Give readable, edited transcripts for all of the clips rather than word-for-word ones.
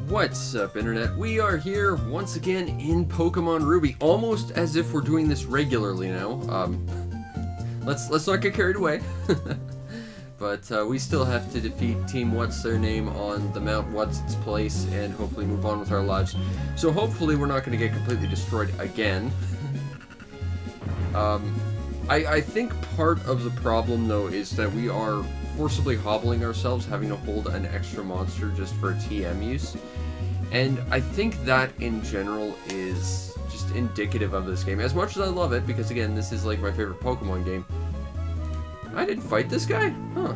What's up, Internet? We are here once again in Pokemon Ruby, almost as if we're doing this regularly now. Let's not get carried away. But we still have to defeat Team What's Their Name on the Mount What's Its Place and hopefully move on with our lives. So hopefully we're not going to get completely destroyed again. I think part of the problem, though, is that we are forcibly hobbling ourselves, having to hold an extra monster just for TM use. And I think that, in general, is just indicative of this game. As much as I love it, because, again, this is, like, my favorite Pokemon game. I didn't fight this guy? Huh.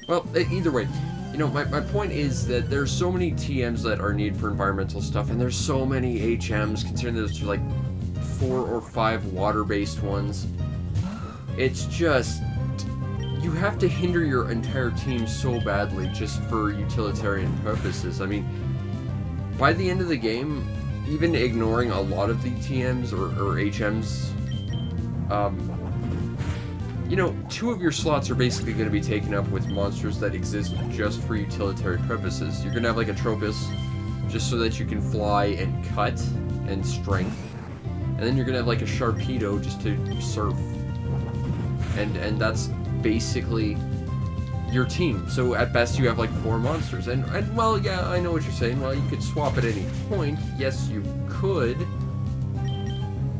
Well, either way, you know, my point is that there's so many TMs that are needed for environmental stuff, and there's so many HMs, considering there's, like, 4 or 5 water-based ones. It's just... you have to hinder your entire team so badly just for utilitarian purposes. I mean, by the end of the game, even ignoring a lot of the TMs or HMs, you know, 2 of your slots are basically going to be taken up with monsters that exist just for utilitarian purposes. You're going to have like a Tropius, just so that you can fly and cut and strength. And then you're going to have like a Sharpedo just to surf. And that's basically your team. So at best you have like 4 monsters. And well, yeah, I know what you're saying. Well, you could swap at any point. Yes, you could.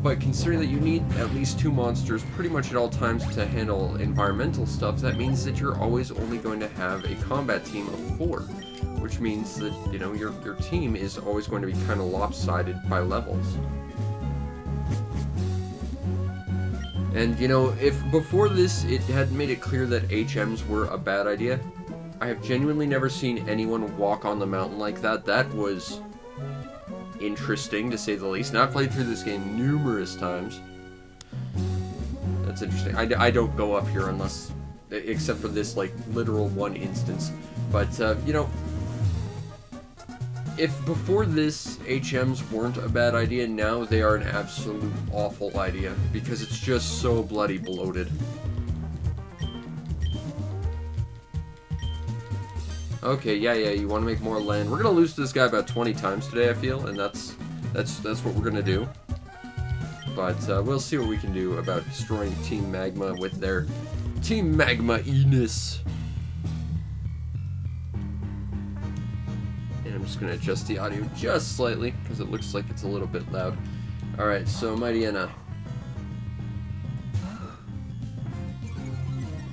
But considering that you need at least 2 monsters pretty much at all times to handle environmental stuff, that means that you're always only going to have a combat team of 4. Which means that, you know, your team is always going to be kind of lopsided by levels. And, you know, if before this it had made it clear that HMs were a bad idea, I have genuinely never seen anyone walk on the mountain like that. That was interesting, to say the least. Now, I've played through this game numerous times. That's interesting. I don't go up here unless, except for this, like, literal one instance. But, you know, if before this HMs weren't a bad idea, now they are an absolute awful idea, because it's just so bloody bloated. Okay, yeah, you want to make more land. We're gonna lose to this guy about 20 times today, I feel, and that's what we're gonna do. But we'll see what we can do about destroying Team Magma with their Team Magma-iness. I'm just going to adjust the audio just slightly, because it looks like it's a little bit loud. Alright, so Mightyena.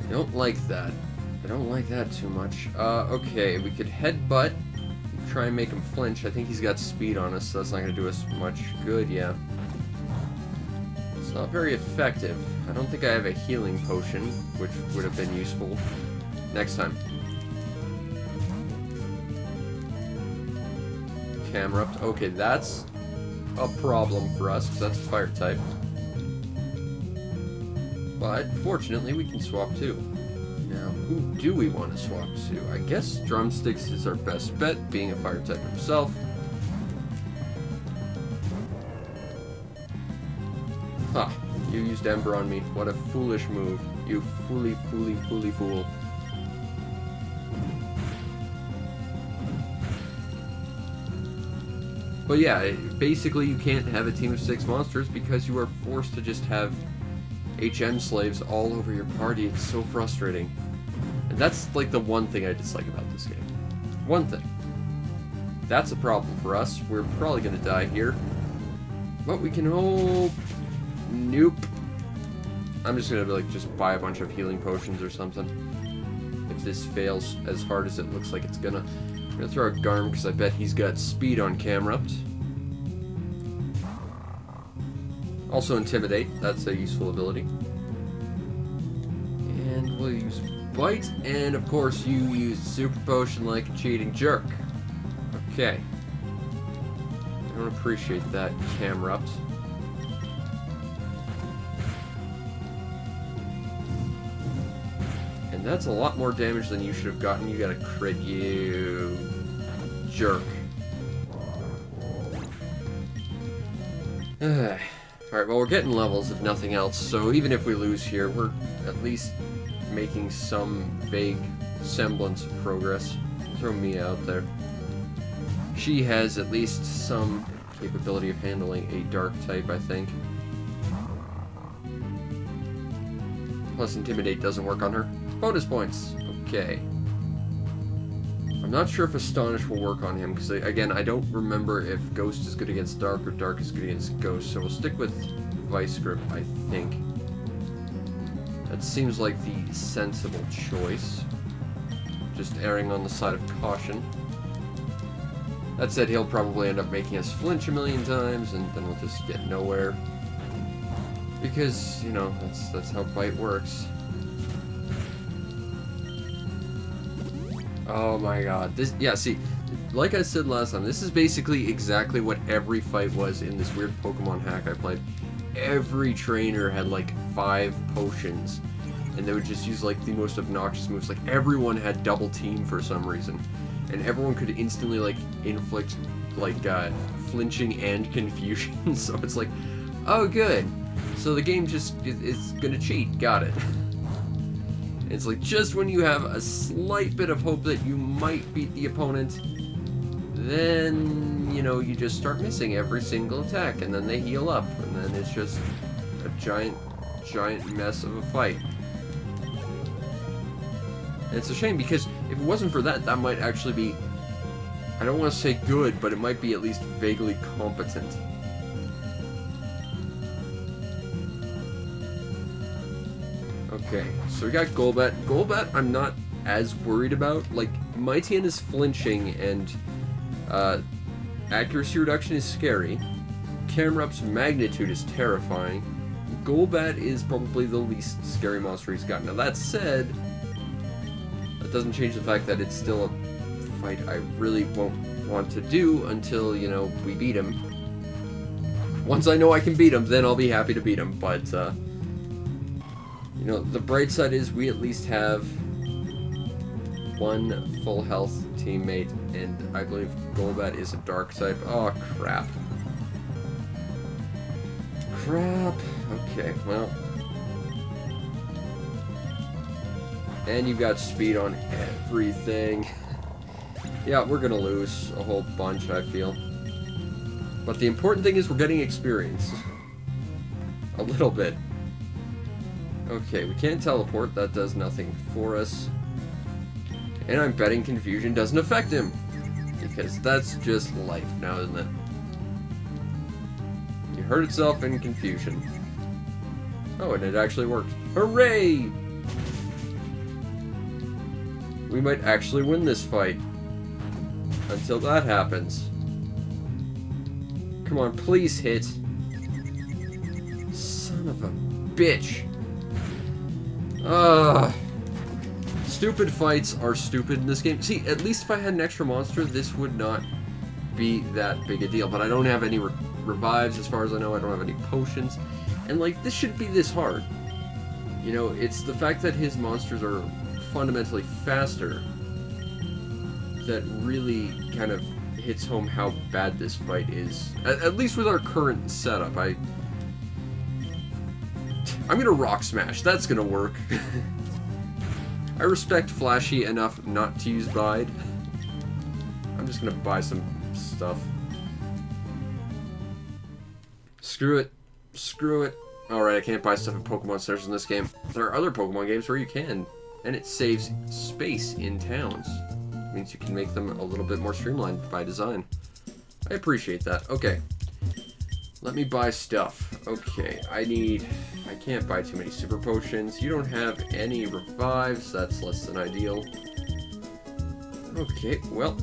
I don't like that. I don't like that too much. Okay, we could headbutt, try and make him flinch. I think he's got speed on us, so that's not going to do us much good, yeah. It's not very effective. I don't think I have a healing potion, which would have been useful next time. Camerupt. Okay, that's a problem for us, because that's a fire type. But, fortunately, we can swap too. Now, who do we want to swap to? I guess Drumsticks is our best bet, being a fire type himself. Ha! You used Ember on me. What a foolish move. You fool. But yeah, basically you can't have a team of 6 monsters because you are forced to just have HM slaves all over your party. It's so frustrating. And that's like the one thing I dislike about this game. One thing. That's a problem for us. We're probably gonna die here. But we can hope... Nope. I'm just gonna like just buy a bunch of healing potions or something. If this fails as hard as it looks like it's gonna. I'm gonna throw a Garm because I bet he's got speed on Camerupt. Also Intimidate, that's a useful ability. And we'll use Bite, and of course you use Super Potion like a cheating jerk. Okay. I don't appreciate that, Camerupt. And that's a lot more damage than you should have gotten. You got a crit, you jerk. Alright, well, we're getting levels if nothing else, so even if we lose here, we're at least making some vague semblance of progress. Throw me out there. She has at least some capability of handling a dark type, I think. Plus Intimidate doesn't work on her. Bonus points. Okay. I'm not sure if Astonish will work on him, because, again, I don't remember if Ghost is good against Dark or Dark is good against Ghost, so we'll stick with Vice Grip, I think. That seems like the sensible choice. Just erring on the side of caution. That said, he'll probably end up making us flinch a million times, and then we'll just get nowhere. Because, you know, that's how Bite works. Oh my god. This, yeah, see, like I said last time, this is basically exactly what every fight was in this weird Pokemon hack I played. Every trainer had like 5 potions, and they would just use like the most obnoxious moves. Like everyone had double team for some reason, and everyone could instantly like inflict like flinching and confusion. So it's like, oh good, so the game just is gonna cheat. Got it. It's like just when you have a slight bit of hope that you might beat the opponent, then, you know, you just start missing every single attack, and then they heal up, and then it's just a giant mess of a fight. And it's a shame, because if it wasn't for that, that might actually be, I don't want to say good, but it might be at least vaguely competent. Okay, so we got Golbat. Golbat I'm not as worried about. Like, Mightyena is flinching, and accuracy reduction is scary. Camerup's magnitude is terrifying. Golbat is probably the least scary monster he's got. Now that said, that doesn't change the fact that it's still a fight I really won't want to do until, you know, we beat him. Once I know I can beat him, then I'll be happy to beat him, but, you know, the bright side is we at least have one full health teammate, and I believe Golbat is a dark type. Oh, crap. Crap. Okay, well. And you've got speed on everything. Yeah, we're gonna lose a whole bunch, I feel. But the important thing is we're getting experience. A little bit. Okay, we can't teleport. That does nothing for us. And I'm betting Confusion doesn't affect him. Because that's just life now, isn't it? You hurt itself in Confusion. Oh, and it actually worked. Hooray! We might actually win this fight. Until that happens. Come on, please hit. Son of a bitch. Stupid fights are stupid in this game. See, at least if I had an extra monster, this would not be that big a deal. But I don't have any revives, as far as I know. I don't have any potions. And, like, this shouldn't be this hard. You know, it's the fact that his monsters are fundamentally faster that really kind of hits home how bad this fight is. At least with our current setup. I'm gonna Rock Smash. That's gonna work. I respect Flashy enough not to use Bide. I'm just gonna buy some stuff. Screw it. Screw it. Alright, I can't buy stuff in Pokemon Centers in this game. There are other Pokemon games where you can. And it saves space in towns. It means you can make them a little bit more streamlined by design. I appreciate that. Okay. Let me buy stuff. Okay, I can't buy too many super potions. You don't have any revives. That's less than ideal. Okay, well.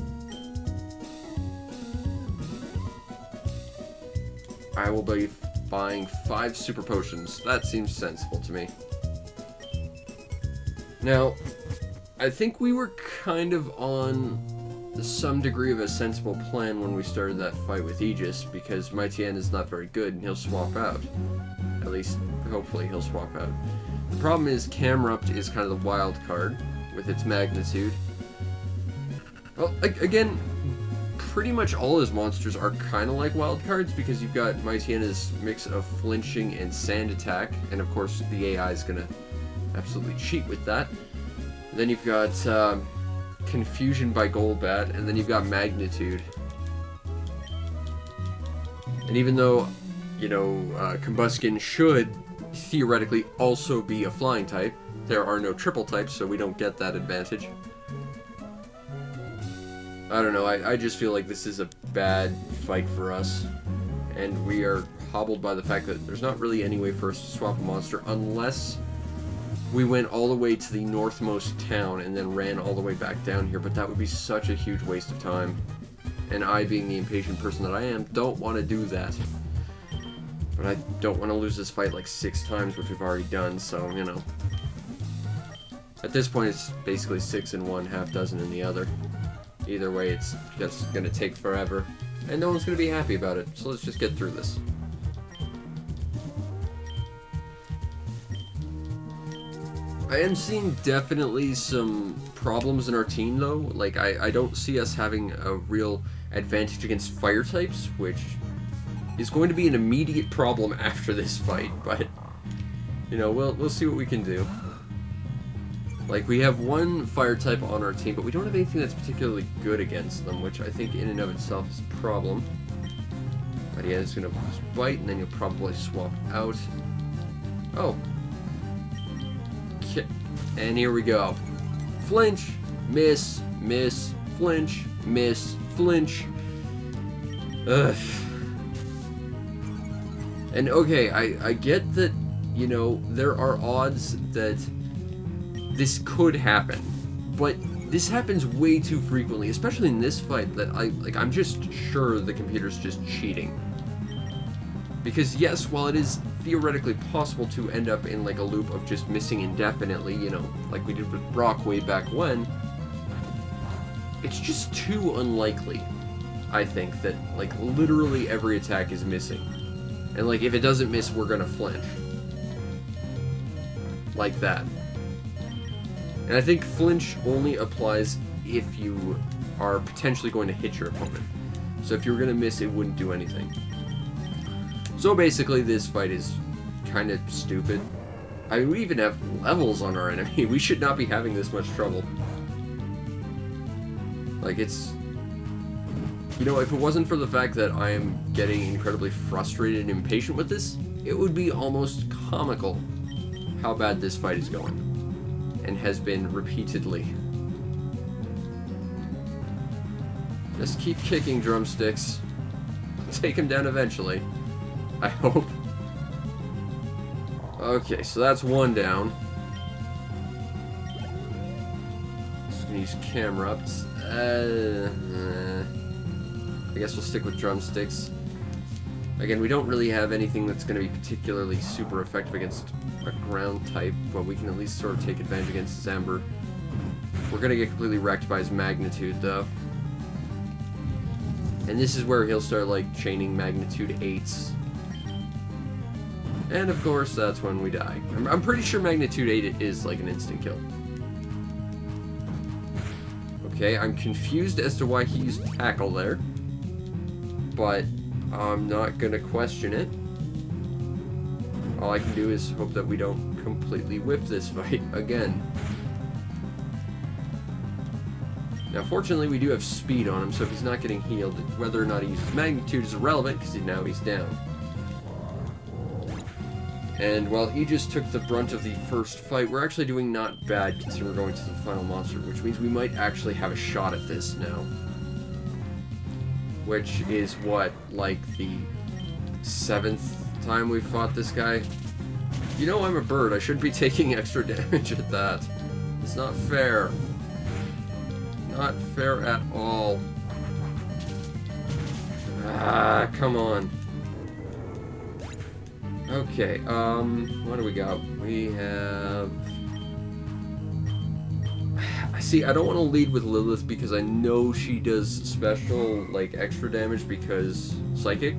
I will be buying 5 super potions. That seems sensible to me. Now, I think we were kind of on some degree of a sensible plan when we started that fight with Aegis, because Mightyena is not very good and he'll swap out. At least, hopefully, he'll swap out. The problem is Camerupt is kind of the wild card with its magnitude. Well, again, pretty much all his monsters are kind of like wild cards, because you've got Mightyena's mix of flinching and sand attack, and of course the AI is going to absolutely cheat with that. Then you've got Confusion by Golbat, and then you've got Magnitude. And even though, you know, Combustion should theoretically also be a flying type, there are no triple types, so we don't get that advantage. I don't know, I just feel like this is a bad fight for us. And we are hobbled by the fact that there's not really any way for us to swap a monster unless we went all the way to the northmost town and then ran all the way back down here, but that would be such a huge waste of time. And I, being the impatient person that I am, don't want to do that. But I don't want to lose this fight like 6 times, which we've already done, so, you know. At this point, it's basically 6 in one, half dozen in the other. Either way, it's just going to take forever. And no one's going to be happy about it, so let's just get through this. I am seeing definitely some problems in our team, though. Like, I don't see us having a real advantage against fire types, which is going to be an immediate problem after this fight, but, you know, we'll see what we can do. Like, we have one fire type on our team, but we don't have anything that's particularly good against them, which I think in and of itself is a problem. But yeah, it's going to bite, and then you'll probably swap out. Oh. Okay. And here we go. Flinch, miss, miss, flinch, miss, flinch. Ugh. And okay, I get that, you know, there are odds that this could happen, but this happens way too frequently, especially in this fight, that I'm just sure the computer's just cheating. Because yes, while it is theoretically possible to end up in like a loop of just missing indefinitely, you know, like we did with Brock way back when, it's just too unlikely, I think, that like literally every attack is missing. And like if it doesn't miss, we're gonna flinch. Like that. And I think flinch only applies if you are potentially going to hit your opponent. So if you were going to miss, it wouldn't do anything. So basically, this fight is kind of stupid. I mean, we even have levels on our enemy. We should not be having this much trouble. Like, it's... You know, if it wasn't for the fact that I am getting incredibly frustrated and impatient with this, it would be almost comical how bad this fight is going. And has been repeatedly. Just keep kicking, drumsticks. Take him down eventually. I hope. Okay, so that's one down. Just gonna use camera ups. I guess we'll stick with drumsticks. Again, we don't really have anything that's going to be particularly super effective against a ground type, but we can at least sort of take advantage against Zamber. We're going to get completely wrecked by his magnitude, though. And this is where he'll start, like, chaining magnitude 8s. And, of course, that's when we die. I'm pretty sure magnitude 8 is, like, an instant kill. Okay, I'm confused as to why he used tackle there. But I'm not going to question it. All I can do is hope that we don't completely whip this fight again. Now, fortunately, we do have speed on him, so if he's not getting healed, whether or not he uses magnitude is irrelevant, because now he's down. And while he just took the brunt of the first fight, we're actually doing not bad, considering we're going to the final monster, which means we might actually have a shot at this now. Which is what, like the 7th time we've fought this guy? You know I'm a bird, I shouldn't be taking extra damage at that. It's not fair. Not fair at all. Ah, come on. Okay, what do we got? We have... See, I don't want to lead with Lilith because I know she does special, like, extra damage because Psychic.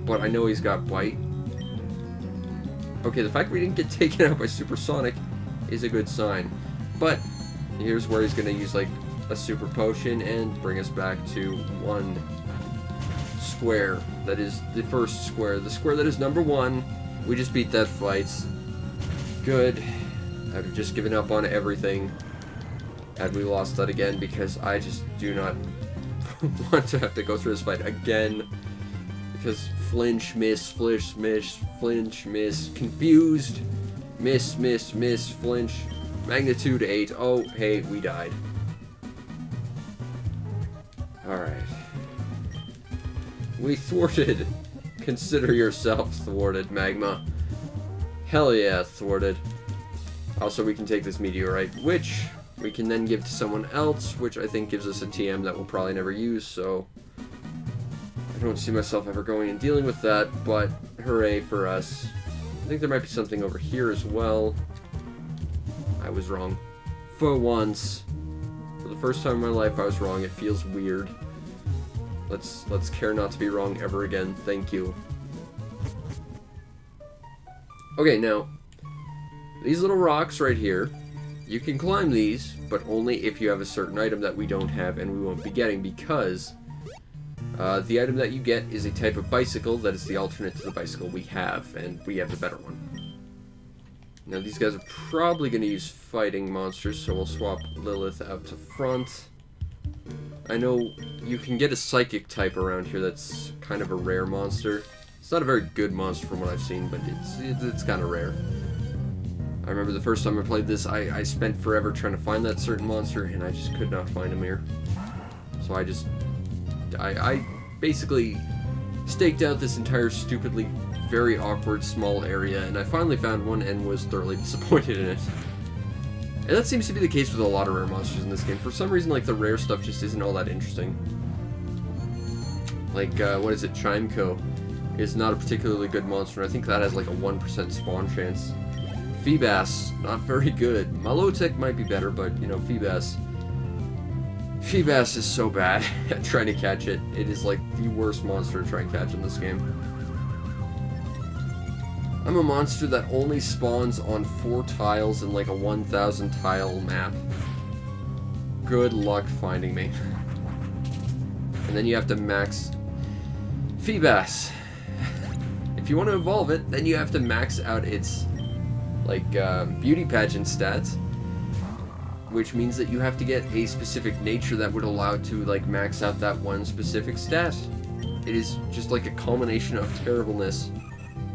But I know he's got Bite. Okay, the fact we didn't get taken out by Supersonic is a good sign. But here's where he's going to use, like, a Super Potion and bring us back to one square. That is the first square. The square that is number 1. We just beat that fight. Good. I've just given up on everything. Had we lost that again, because I just do not want to have to go through this fight again. Because flinch, miss, flinch, miss, flinch, miss, confused, miss, miss, miss, flinch, magnitude 8. Oh, hey, we died. Alright. We thwarted. Consider yourself thwarted, Magma. Hell yeah, thwarted. Also, we can take this meteorite, which we can then give to someone else, which I think gives us a TM that we'll probably never use, so I don't see myself ever going and dealing with that, but hooray for us. I think there might be something over here as well. I was wrong. For once. For the first time in my life, I was wrong. It feels weird. Let's care not to be wrong ever again. Thank you. Okay, now, these little rocks right here, you can climb these, but only if you have a certain item that we don't have and we won't be getting, because the item that you get is a type of bicycle that is the alternate to the bicycle we have, and we have the better one. Now, these guys are probably going to use fighting monsters, so we'll swap Lilith out to front. I know you can get a psychic type around here that's kind of a rare monster. It's not a very good monster from what I've seen, but it's kind of rare. I remember the first time I played this, I spent forever trying to find that certain monster, and I just could not find him here. So I basically staked out this entire stupidly very awkward small area, and I finally found one and was thoroughly disappointed in it. And that seems to be the case with a lot of rare monsters in this game. For some reason, like, the rare stuff just isn't all that interesting. Like, what is it? Chimeco is not a particularly good monster, and I think that has like a 1% spawn chance. Feebas, not very good. Milotic might be better, but, you know, Feebas is so bad at trying to catch it. It is like the worst monster to try and catch in this game. I'm a monster that only spawns on 4 tiles in like a 1,000 tile map. Good luck finding me. And then you have to max Feebas. If you want to evolve it, then you have to max out its like beauty pageant stats, which means that you have to get a specific nature that would allow it to like max out that one specific stat. It is just like a culmination of terribleness.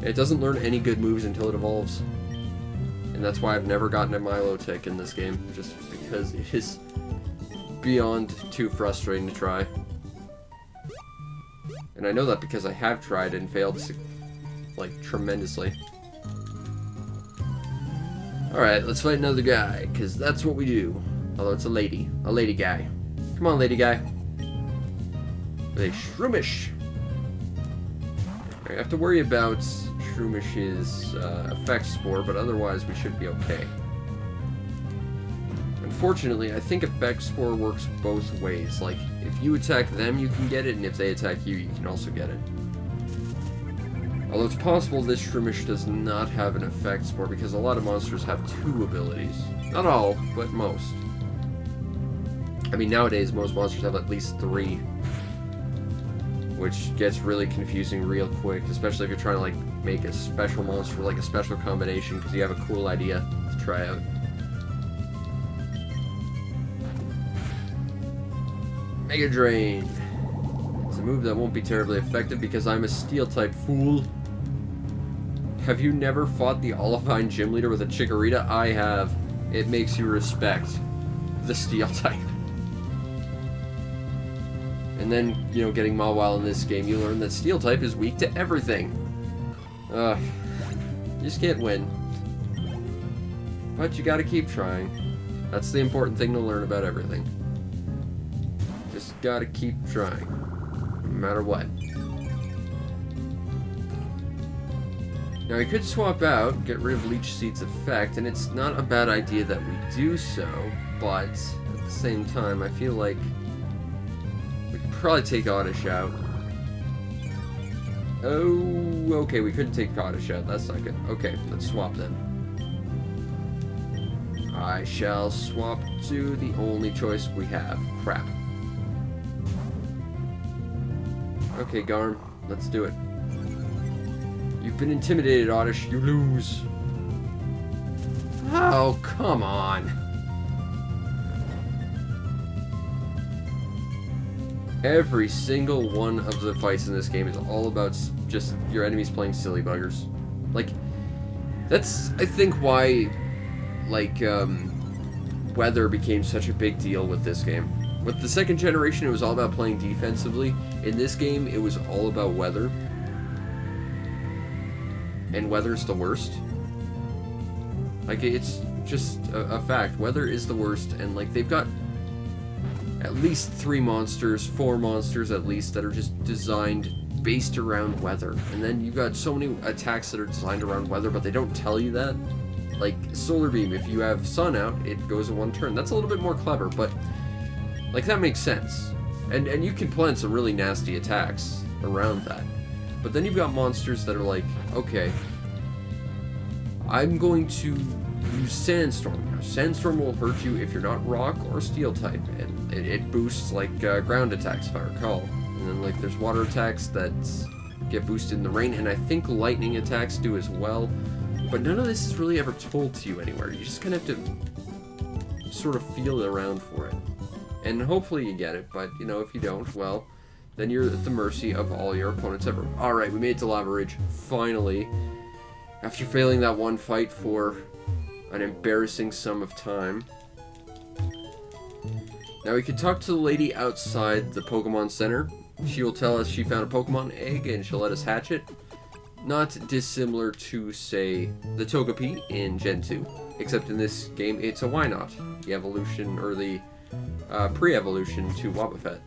It doesn't learn any good moves until it evolves. And that's why I've never gotten a Milotic in this game, just because it is beyond too frustrating to try. And I know that because I have tried and failed, like, tremendously. Alright, let's fight another guy, because that's what we do. Although it's a lady guy. Come on, lady guy. With a Shroomish. I have to worry about Shroomish's effect spore, but otherwise we should be okay. Unfortunately, I think effect spore works both ways. Like, if you attack them, you can get it, and if they attack you, you can also get it. Although it's possible this Shroomish does not have an effect spore, because a lot of monsters have 2 abilities. Not all, but most. I mean, nowadays, most monsters have at least 3. Which gets really confusing real quick, especially if you're trying to, like, make a special monster, like a special combination, because you have a cool idea to try out. Mega Drain. It's a move that won't be terribly effective because I'm a Steel-type fool. Have you never fought the Olivine Gym Leader with a Chikorita? I have. It makes you respect the Steel-type. And then, you know, getting Mawile in this game, you learn that Steel-type is weak to everything. You just can't win. But you gotta keep trying. That's the important thing to learn about everything. Just gotta keep trying. No matter what. Now, we could swap out, get rid of Leech Seed's effect, and it's not a bad idea that we do so, but at the same time, I feel like we could probably take Oddish out. Oh, okay, we couldn't take Oddish out. That's not good. Okay, let's swap then. I shall swap to the only choice we have. Crap. Okay, Garm, let's do it. You've been intimidated, Oddish. You lose. Oh, come on. Every single one of the fights in this game is all about just your enemies playing silly buggers. Like, that's, I think, why, like, weather became such a big deal with this game. With the second generation, it was all about playing defensively. In this game, it was all about weather. And weather's the worst. Like, it's just a fact. Weather is the worst, and, like, they've got at least 3 monsters, 4 monsters at least, that are just designed based around weather. And then you've got so many attacks that are designed around weather, but they don't tell you that. Like, Solar Beam, if you have sun out, it goes in 1 turn. That's a little bit more clever, but, like, that makes sense. And you can plan some really nasty attacks around that. But then you've got monsters that are like, okay, I'm going to use Sandstorm. Now, Sandstorm will hurt you if you're not Rock or Steel type, and it boosts, like, ground attacks, if I recall. And then, like, there's water attacks that get boosted in the rain, and I think lightning attacks do as well. But none of this is really ever told to you anywhere. You just kind of have to sort of feel around for it. And hopefully you get it, but, you know, if you don't, well, then you're at the mercy of all your opponents ever. Alright, we made it to Lava Ridge, finally. After failing that one fight for an embarrassing sum of time. Now we can talk to the lady outside the Pokemon Center. She will tell us she found a Pokemon egg and she'll let us hatch it. Not dissimilar to, say, the Togepi in Gen 2. Except in this game, it's a Whyyyyyy, the evolution, or the pre-evolution to Wobbuffet.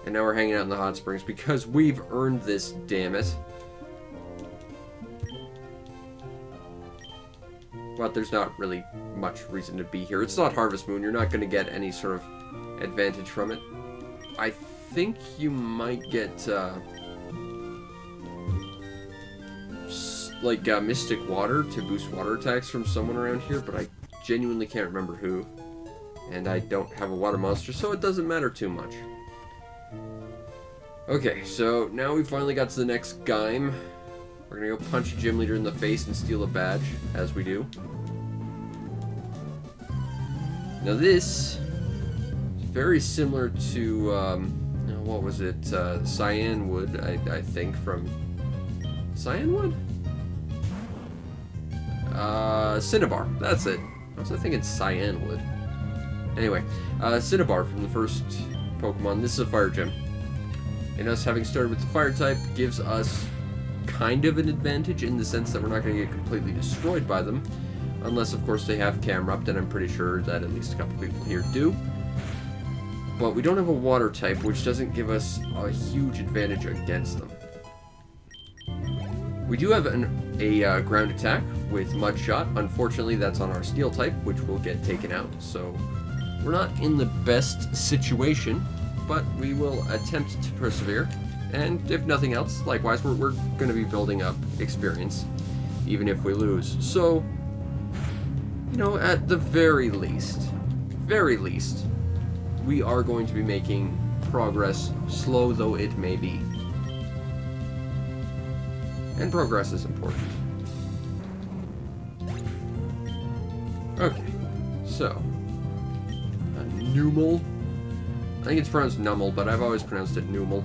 And now we're hanging out in the hot springs because we've earned this, damn it. But there's not really much reason to be here. It's not Harvest Moon. You're not going to get any sort of advantage from it. I think you might get, like, Mystic Water to boost water attacks from someone around here, but I genuinely can't remember who. And I don't have a water monster, so it doesn't matter too much. Okay, so now we finally got to the next Gaim. We're gonna go punch a gym leader in the face and steal a badge, as we do. Now this is very similar to, what was it, Cyanwood, I think, from... Cyanwood? Cinnabar, that's it. I was thinking Cyanwood. Anyway, Cinnabar from the first Pokemon. This is a fire gym. And us having started with the fire type gives us kind of an advantage in the sense that we're not going to get completely destroyed by them. Unless, of course, they have Camerupt, and I'm pretty sure that at least a couple people here do. But we don't have a water type, which doesn't give us a huge advantage against them. We do have a ground attack with Mud Shot. Unfortunately, that's on our Steel type, which will get taken out. So we're not in the best situation, but we will attempt to persevere. And if nothing else, likewise, we're going to be building up experience, even if we lose. So, you know, at the very least, we are going to be making progress, slow though it may be. And progress is important. Okay, so, a Numel. I think it's pronounced Nummel, but I've always pronounced it Numel.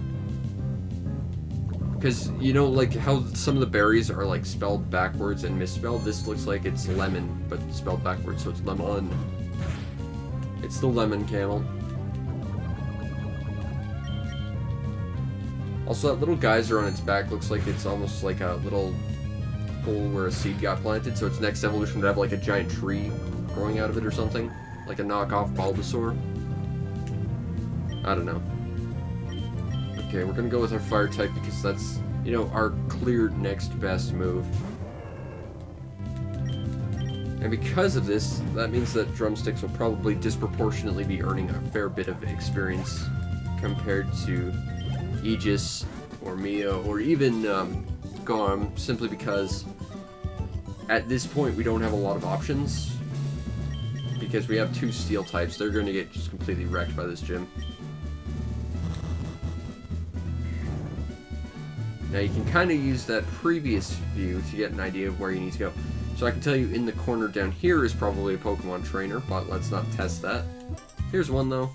Because, you know, like how some of the berries are like spelled backwards and misspelled, this looks like it's lemon, but spelled backwards, so it's lemon. It's the lemon camel. Also, that little geyser on its back looks like it's almost like a little hole where a seed got planted, so its next evolution would have like a giant tree growing out of it or something. Like a knockoff Bulbasaur. I don't know. Okay, we're gonna go with our fire type because that's, you know, our clear next best move. And because of this, that means that Drumsticks will probably disproportionately be earning a fair bit of experience compared to Aegis or Mia or even Garm, simply because at this point we don't have a lot of options. Because we have 2 Steel types, they're going to get just completely wrecked by this gym. Now you can kind of use that previous view to get an idea of where you need to go. So I can tell you in the corner down here is probably a Pokemon trainer, but let's not test that. Here's one though.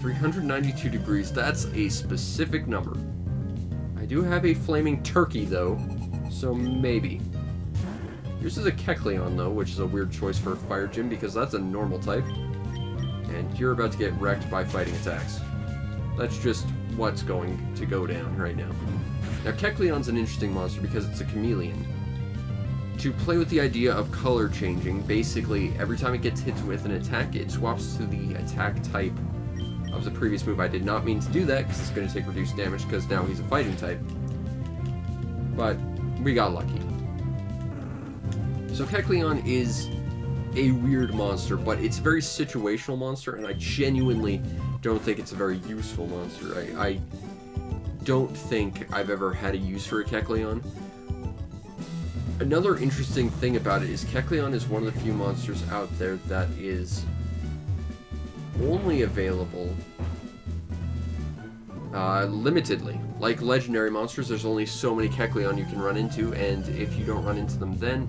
392 degrees, that's a specific number. I do have a flaming turkey, though, so maybe. Yours is a Kecleon, though, which is a weird choice for a fire gym, because that's a normal type. And you're about to get wrecked by fighting attacks. That's just what's going to go down right now. Now, Kecleon's an interesting monster because it's a chameleon. To play with the idea of color changing, basically, every time it gets hit with an attack, it swaps to the attack type of the previous move. I did not mean to do that, because it's going to take reduced damage, because now he's a fighting type. But we got lucky. So Kecleon is a weird monster, but it's a very situational monster, and I genuinely don't think it's a very useful monster. I don't think I've ever had a use for a Kecleon. Another interesting thing about it is Kecleon is one of the few monsters out there that is only available limitedly. Like legendary monsters, there's only so many Kecleon you can run into, and if you don't run into them then...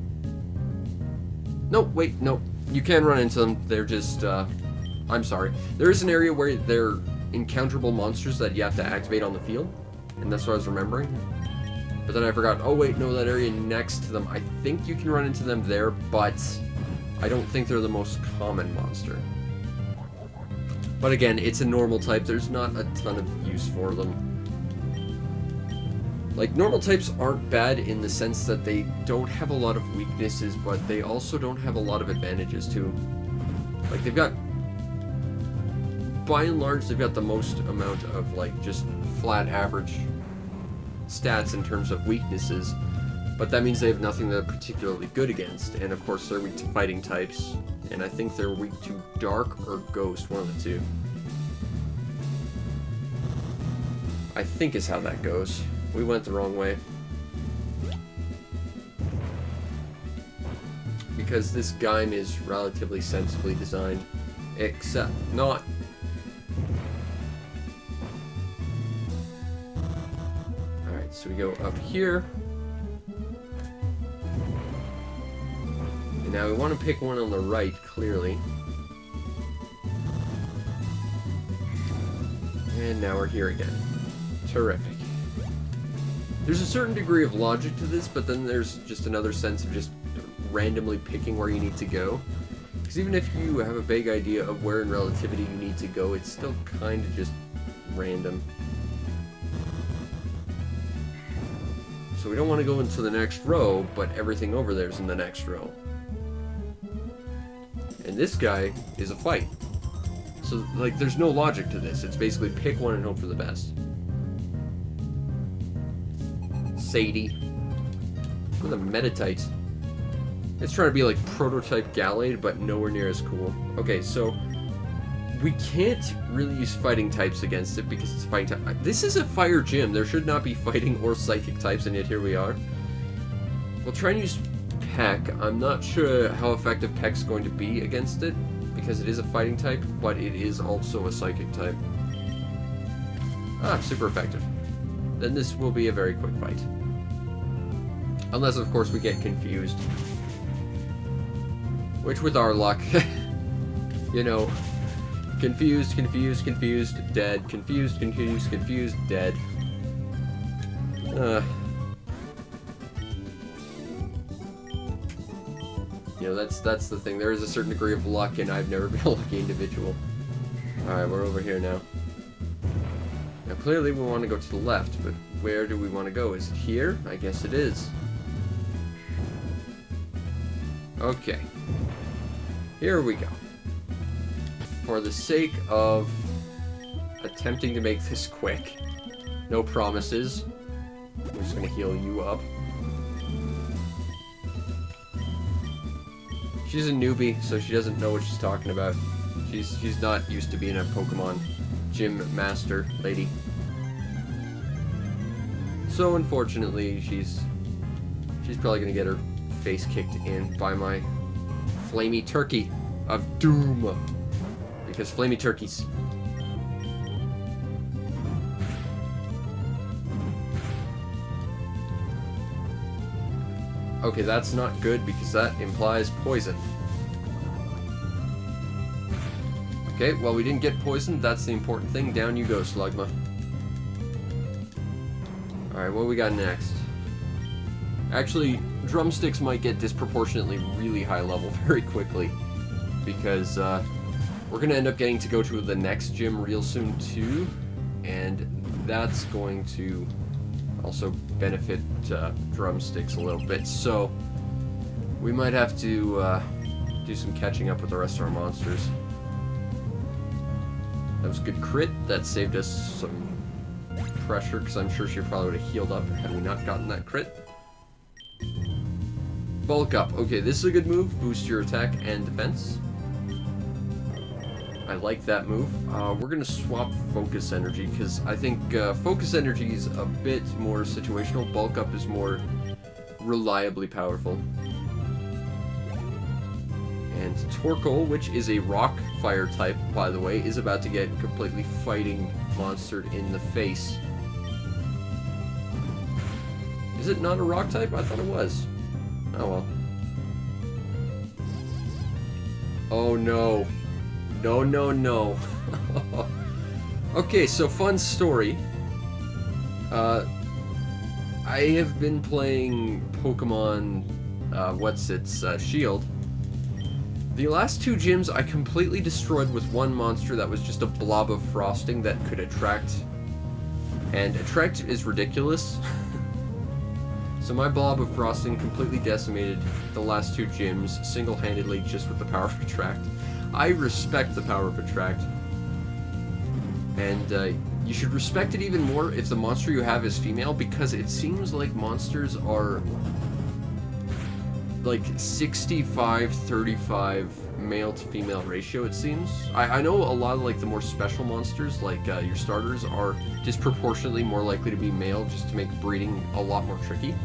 No, wait, no. You can run into them, they're just, I'm sorry. There is an area where they're encounterable monsters that you have to activate on the field, and that's what I was remembering. But then I forgot, oh wait, no, that area next to them, I think you can run into them there, but I don't think they're the most common monster. But again, it's a normal type, there's not a ton of use for them. Like, normal types aren't bad in the sense that they don't have a lot of weaknesses, but they also don't have a lot of advantages too. Like, they've got, by and large, they've got the most amount of, like, just flat average stats in terms of weaknesses, but that means they have nothing they're particularly good against, and of course they're weak to fighting types, and I think they're weak to dark or ghost, one of the two. I think is how that goes. We went the wrong way. Because this Gaim is relatively sensibly designed, except not. Alright, so we go up here. And now we want to pick one on the right, clearly. And now we're here again. Terrific. There's a certain degree of logic to this, but then there's just another sense of just randomly picking where you need to go. Because even if you have a vague idea of where in relativity you need to go, it's still kind of just random. So we don't want to go into the next row, but everything over there is in the next row. And this guy is a fight. So, like, there's no logic to this. It's basically pick one and hope for the best. Sadie. With a Metatite. It's trying to be like prototype Gallade, but nowhere near as cool. Okay, so we can't really use fighting types against it because it's a fighting type. This is a fire gym. There should not be fighting or psychic types, and yet here we are. We'll try and use Peck. I'm not sure how effective Peck's going to be against it because it is a fighting type, but it is also a psychic type. Ah, super effective. Then this will be a very quick fight. Unless, of course, we get confused. Which, with our luck, you know, confused, confused, confused, dead, confused, confused, confused, dead. You know, that's the thing. There is a certain degree of luck, and I've never been a lucky individual. Alright, we're over here now. Now, clearly we want to go to the left, but where do we want to go? Is it here? I guess it is. Okay. Here we go. For the sake of attempting to make this quick, no promises. I'm just going to heal you up. She's a newbie, so she doesn't know what she's talking about. She's not used to being a Pokemon gym master lady. So unfortunately, she's probably gonna get her face kicked in by my flamey turkey of doom. Because flamey turkeys. Okay, that's not good because that implies poison. Okay, well, we didn't get poisoned. That's the important thing. Down you go, Slugma. Alright, what we got next? Actually, drumsticks might get disproportionately really high level very quickly. Because, we're going to end up getting to go to the next gym real soon, too. And that's going to also benefit drumsticks a little bit. So, we might have to do some catching up with the rest of our monsters. That was a good crit. That saved us some pressure, because I'm sure she probably would have healed up had we not gotten that crit. Bulk up. Okay, this is a good move. Boost your attack and defense. I like that move. We're going to swap Focus Energy, because I think Focus Energy is a bit more situational. Bulk up is more reliably powerful. And Torkoal, which is a rock fire type, by the way, is about to get completely fighting monstered in the face. Is it not a rock type? I thought it was. Oh well. Oh no. No, no, no. Okay, so fun story. I have been playing Pokemon, Shield. The last two gyms I completely destroyed with one monster that was just a blob of frosting that could attract. And attract is ridiculous. So my blob of frosting completely decimated the last two gyms single-handedly just with the power of attract. I respect the power of attract. And you should respect it even more if the monster you have is female, because it seems like monsters are like 65-35 male to female ratio, it seems. I know a lot of like the more special monsters, like your starters, are disproportionately more likely to be male just to make breeding a lot more tricky.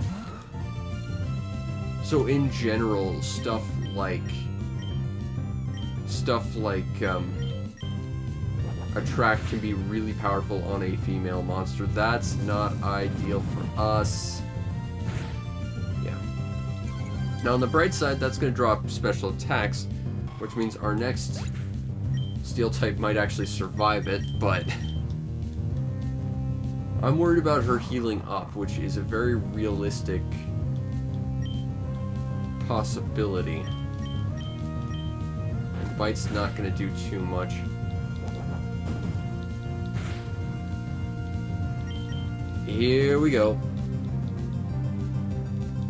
So in general, stuff like attract can be really powerful on a female monster. That's not ideal for us. Yeah. Now on the bright side, that's going to drop special attacks, which means our next steel type might actually survive it, but I'm worried about her healing up, which is a very realistic possibility. And Bite's not going to do too much. Here we go.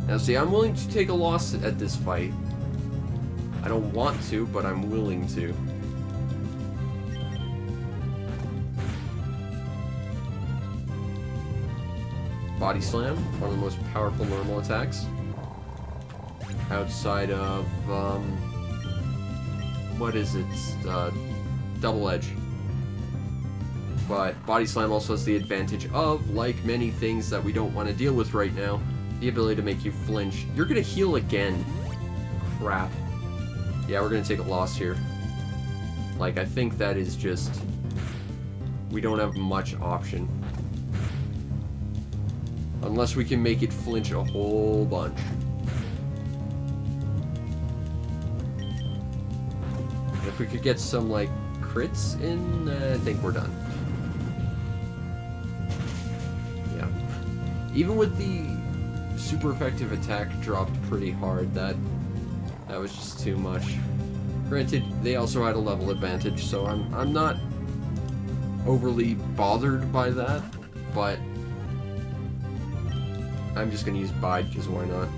Now see, I'm willing to take a loss at this fight. I don't want to, but I'm willing to. Body Slam, one of the most powerful normal attacks. Outside of, what is it? Double Edge. But Body Slam also has the advantage of, like many things that we don't want to deal with right now, the ability to make you flinch. You're going to heal again. Crap. Yeah, we're going to take a loss here. Like, I think that is just... we don't have much option. Unless we can make it flinch a whole bunch. If we could get some, like, crits in, I think we're done. Yeah. Even with the super effective attack dropped pretty hard, that was just too much. Granted, they also had a level advantage, so I'm not overly bothered by that, but I'm just gonna use Bide, because why not?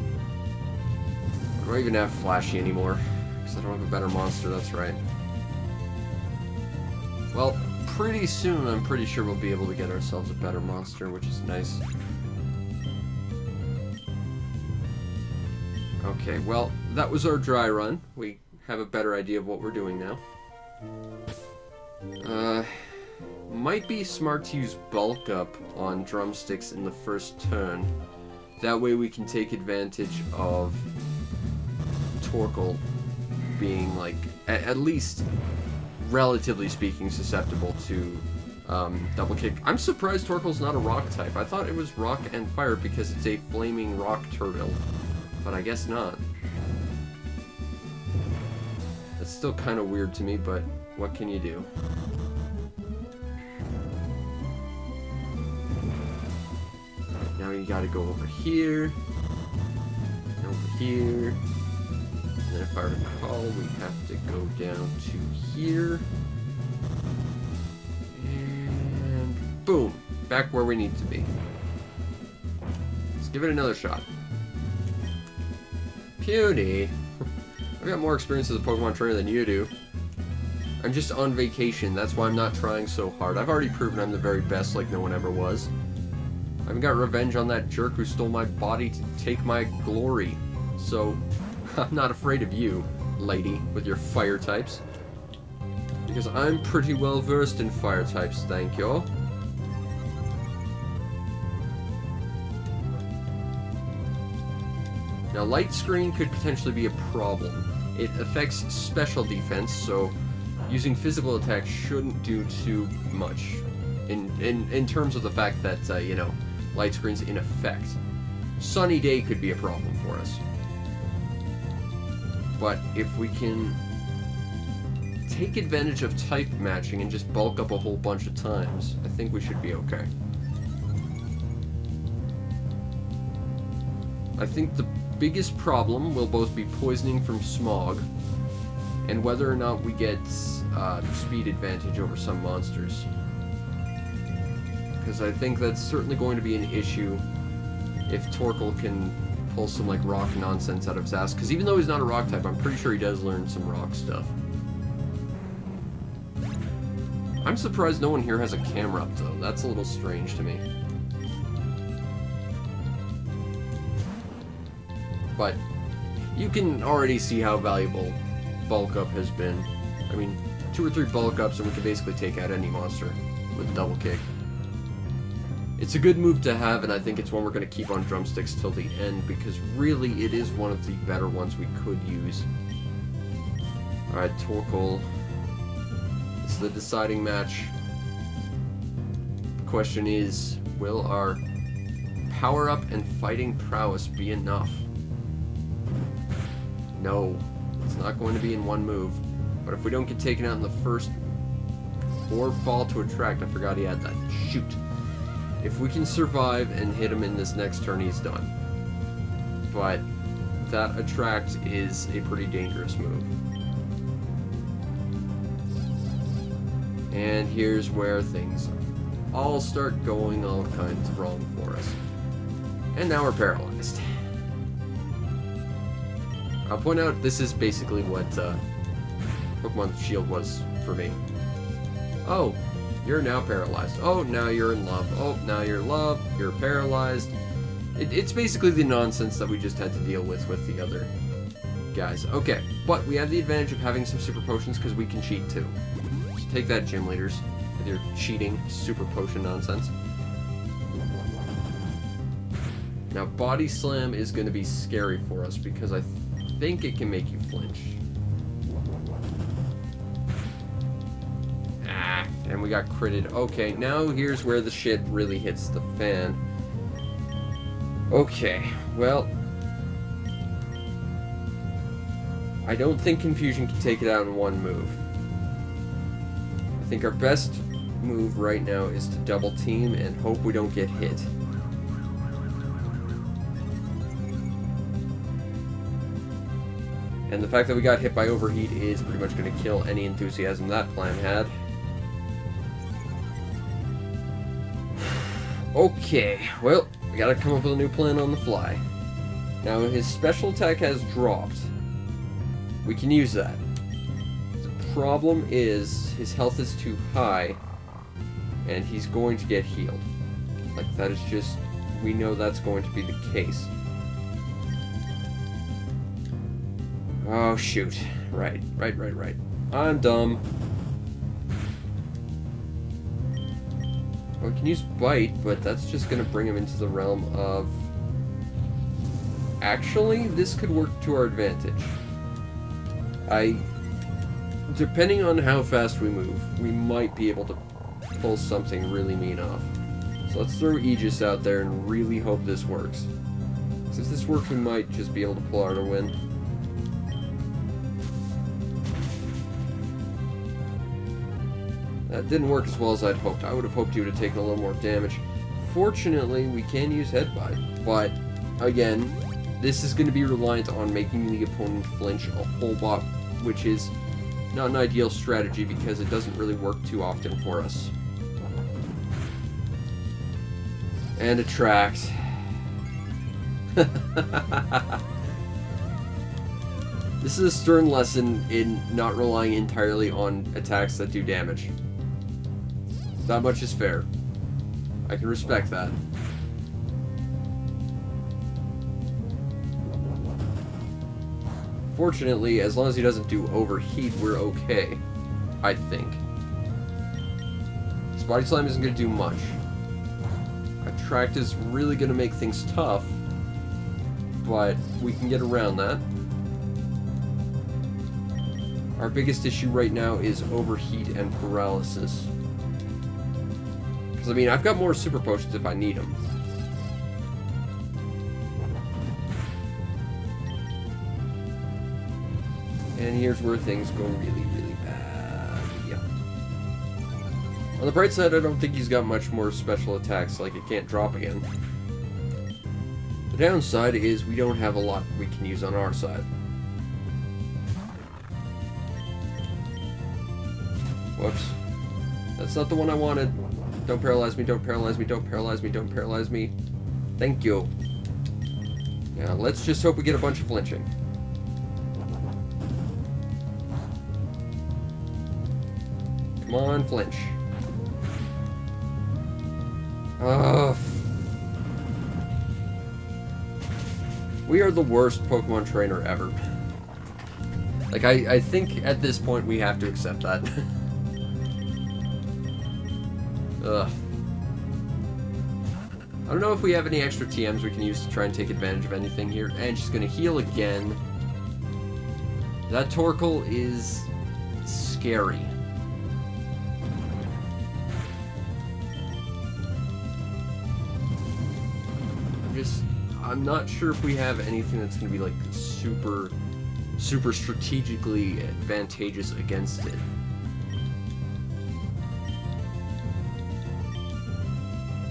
I don't even have Flashy anymore, because I don't have a better monster, that's right. Well, pretty soon, I'm pretty sure we'll be able to get ourselves a better monster, which is nice. Okay, well, that was our dry run. We have a better idea of what we're doing now. Might be smart to use Bulk Up on Drumsticks in the first turn. That way we can take advantage of Torkoal being, like, at least, relatively speaking, susceptible to Double Kick. I'm surprised Torkoal's not a rock type. I thought it was rock and fire because it's a flaming rock turtle. But I guess not. That's still kind of weird to me, but what can you do? Now you gotta go over here, and over here, and then if I recall, we have to go down to here, and boom, back where we need to be. Let's give it another shot. Puny. I've got more experience as a Pokemon trainer than you do. I'm just on vacation, that's why I'm not trying so hard. I've already proven I'm the very best like no one ever was. I haven't got revenge on that jerk who stole my body to take my glory. So, I'm not afraid of you, lady, with your fire types. Because I'm pretty well versed in fire types, thank you. Now, light screen could potentially be a problem. It affects special defense, so using physical attack shouldn't do too much in terms of the fact that, you know, light screen's in effect. Sunny day could be a problem for us. But if we can take advantage of type matching and just bulk up a whole bunch of times, I think we should be okay. I think the biggest problem will both be poisoning from smog and whether or not we get speed advantage over some monsters. Because I think that's certainly going to be an issue if Torkoal can pull some like rock nonsense out of his ass. Because even though he's not a rock type, I'm pretty sure he does learn some rock stuff. I'm surprised no one here has a camera up though. That's a little strange to me. But you can already see how valuable bulk up has been. I mean, 2 or 3 bulk ups and we can basically take out any monster with a double kick. It's a good move to have, and I think it's one we're going to keep on drumsticks till the end, because really it is one of the better ones we could use. Alright, Torkoal. It's the deciding match. The question is, will our power up and fighting prowess be enough? No, it's not going to be in one move. But if we don't get taken out in the first, or fall to attract, I forgot he had that. Shoot. If we can survive and hit him in this next turn, he's done. But that attract is a pretty dangerous move. And here's where things all start going all kinds wrong for us. And now we're paralyzed. I'll point out this is basically what Pokemon Shield was for me. Oh, you're now paralyzed. Oh, now you're in love. Oh, now you're in love. You're paralyzed. It's basically the nonsense that we just had to deal with the other guys. Okay, but we have the advantage of having some super potions because we can cheat too. So take that, gym leaders, with your cheating super potion nonsense. Now, Body Slam is going to be scary for us because I think it can make you flinch. And we got critted. Okay, now here's where the shit really hits the fan. Okay, well, I don't think Confusion can take it out in one move. I think our best move right now is to double team and hope we don't get hit. And the fact that we got hit by Overheat is pretty much going to kill any enthusiasm that plan had. Okay, well, we gotta come up with a new plan on the fly. Now, his special attack has dropped. We can use that. The problem is, his health is too high, and he's going to get healed. Like, that is just, we know that's going to be the case. Oh, shoot. Right. I'm dumb. Well, we can use Bite, but that's just going to bring him into the realm of... Actually, this could work to our advantage. Depending on how fast we move, we might be able to pull something really mean off. So let's throw Aegis out there and really hope this works. Because if this works, we might just be able to pull out a win. That didn't work as well as I'd hoped. I would have hoped he would have taken a little more damage. Fortunately, we can use Headbutt, but again, this is going to be reliant on making the opponent flinch a whole lot, which is not an ideal strategy because it doesn't really work too often for us. And attract. This is a stern lesson in not relying entirely on attacks that do damage. That much is fair. I can respect that. Fortunately, as long as he doesn't do overheat, we're okay. I think. This Body Slam isn't going to do much. Attract is really going to make things tough, but we can get around that. Our biggest issue right now is overheat and paralysis. Because, I mean, I've got more super potions if I need them. And here's where things go really, really bad. Yeah. On the bright side, I don't think he's got much more special attacks, like it can't drop again. The downside is we don't have a lot we can use on our side. Whoops. That's not the one I wanted. Don't paralyze me, don't paralyze me, don't paralyze me, don't paralyze me. Thank you. Yeah, let's just hope we get a bunch of flinching. Come on, flinch. We are the worst Pokemon trainer ever. Like, I think at this point we have to accept that. Ugh. I don't know if we have any extra TMs we can use to try and take advantage of anything here. And she's gonna heal again. That Torkoal is scary. I'm not sure if we have anything that's gonna be like super strategically advantageous against it.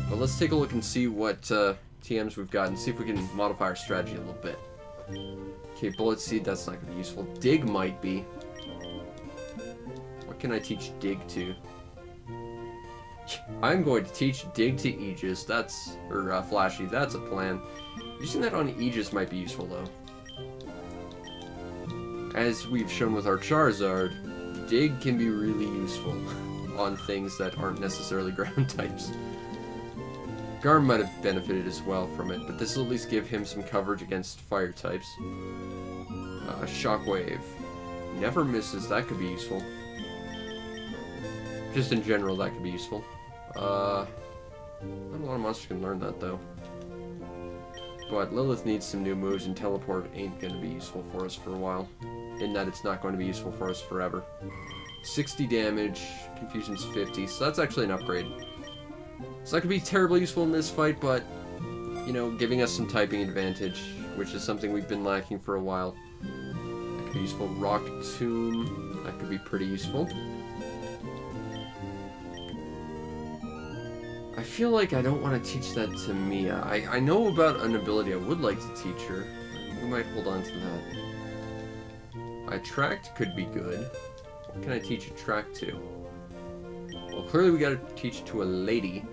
But let's take a look and see what TMs we've got and see if we can modify our strategy a little bit. Okay, Bullet Seed, that's not going to be useful. Dig might be. What can I teach Dig to? I'm going to teach Dig to Aegis. That's, or Flashy, that's a plan. Using that on Aegis might be useful though. As we've shown with our Charizard, Dig can be really useful on things that aren't necessarily ground types. Garm might have benefited as well from it, but this will at least give him some coverage against fire types. Shockwave. Never misses, that could be useful. Just in general, that could be useful. Not a lot of monsters can learn that, though. But Lilith needs some new moves, and Teleport ain't going to be useful for us for a while. In that it's not going to be useful for us forever. 60 damage, Confusion's 50, so that's actually an upgrade. So that could be terribly useful in this fight, but, you know, giving us some typing advantage, which is something we've been lacking for a while. That could be useful. Rock Tomb, that could be pretty useful. I feel like I don't want to teach that to Mia. I know about an ability I would like to teach her. We might hold on to that. Attract could be good. What can I teach Attract to? Well, clearly we gotta teach to a lady.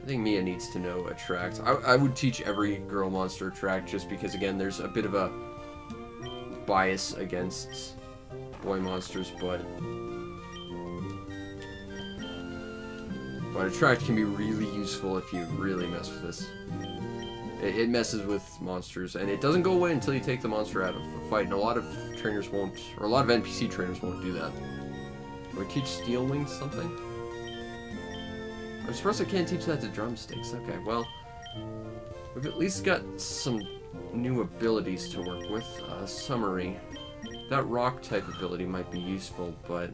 I think Mia needs to know Attract. I would teach every girl monster Attract just because, again, there's a bit of a bias against boy monsters, but Attract can be really useful if you really mess with this. It messes with monsters, and it doesn't go away until you take the monster out of the fight, and a lot of trainers won't, or a lot of NPC trainers won't do that. Do I teach Steel Wing something? I'm surprised I can't teach that to Drumsticks. Okay, well, we've at least got some new abilities to work with. Summary. That rock type ability might be useful, but...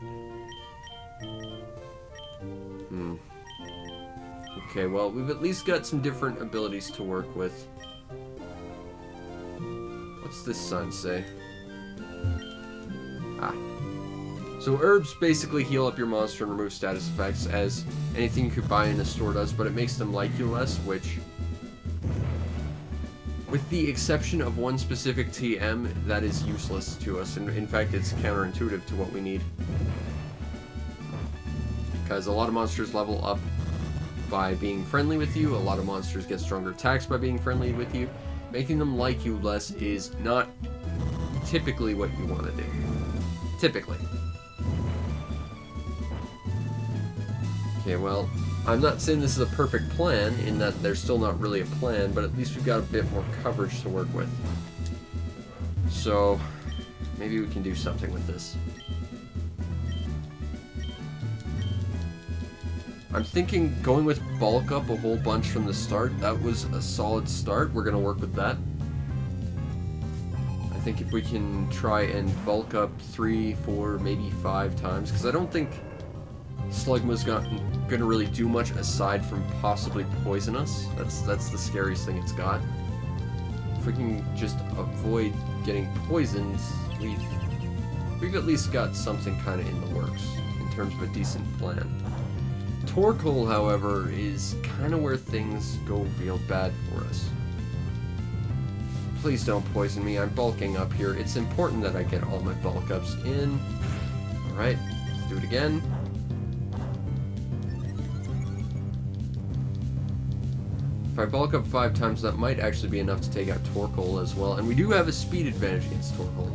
Okay, well, we've at least got some different abilities to work with. What's this sign say? Ah. So herbs basically heal up your monster and remove status effects, as anything you could buy in a store does, but it makes them like you less, which, with the exception of one specific TM, that is useless to us. And in fact, it's counterintuitive to what we need. Because a lot of monsters level up by being friendly with you, a lot of monsters get stronger attacks by being friendly with you. Making them like you less is not typically what you want to do. Typically. Okay, well, I'm not saying this is a perfect plan, in that there's still not really a plan, but at least we've got a bit more coverage to work with. So, maybe we can do something with this. I'm thinking going with bulk up a whole bunch from the start. That was a solid start. We're going to work with that. I think if we can try and bulk up 3, 4, maybe 5 times, because I don't think Slugma's going to really do much aside from possibly poison us. That's the scariest thing it's got. If we can just avoid getting poisoned, we've at least got something kind of in the works in terms of a decent plan. Torkoal, however, is kind of where things go real bad for us. Please don't poison me. I'm bulking up here. It's important that I get all my bulk ups in. Alright, let's do it again. If I bulk up 5 times, that might actually be enough to take out Torkoal as well. And we do have a speed advantage against Torkoal.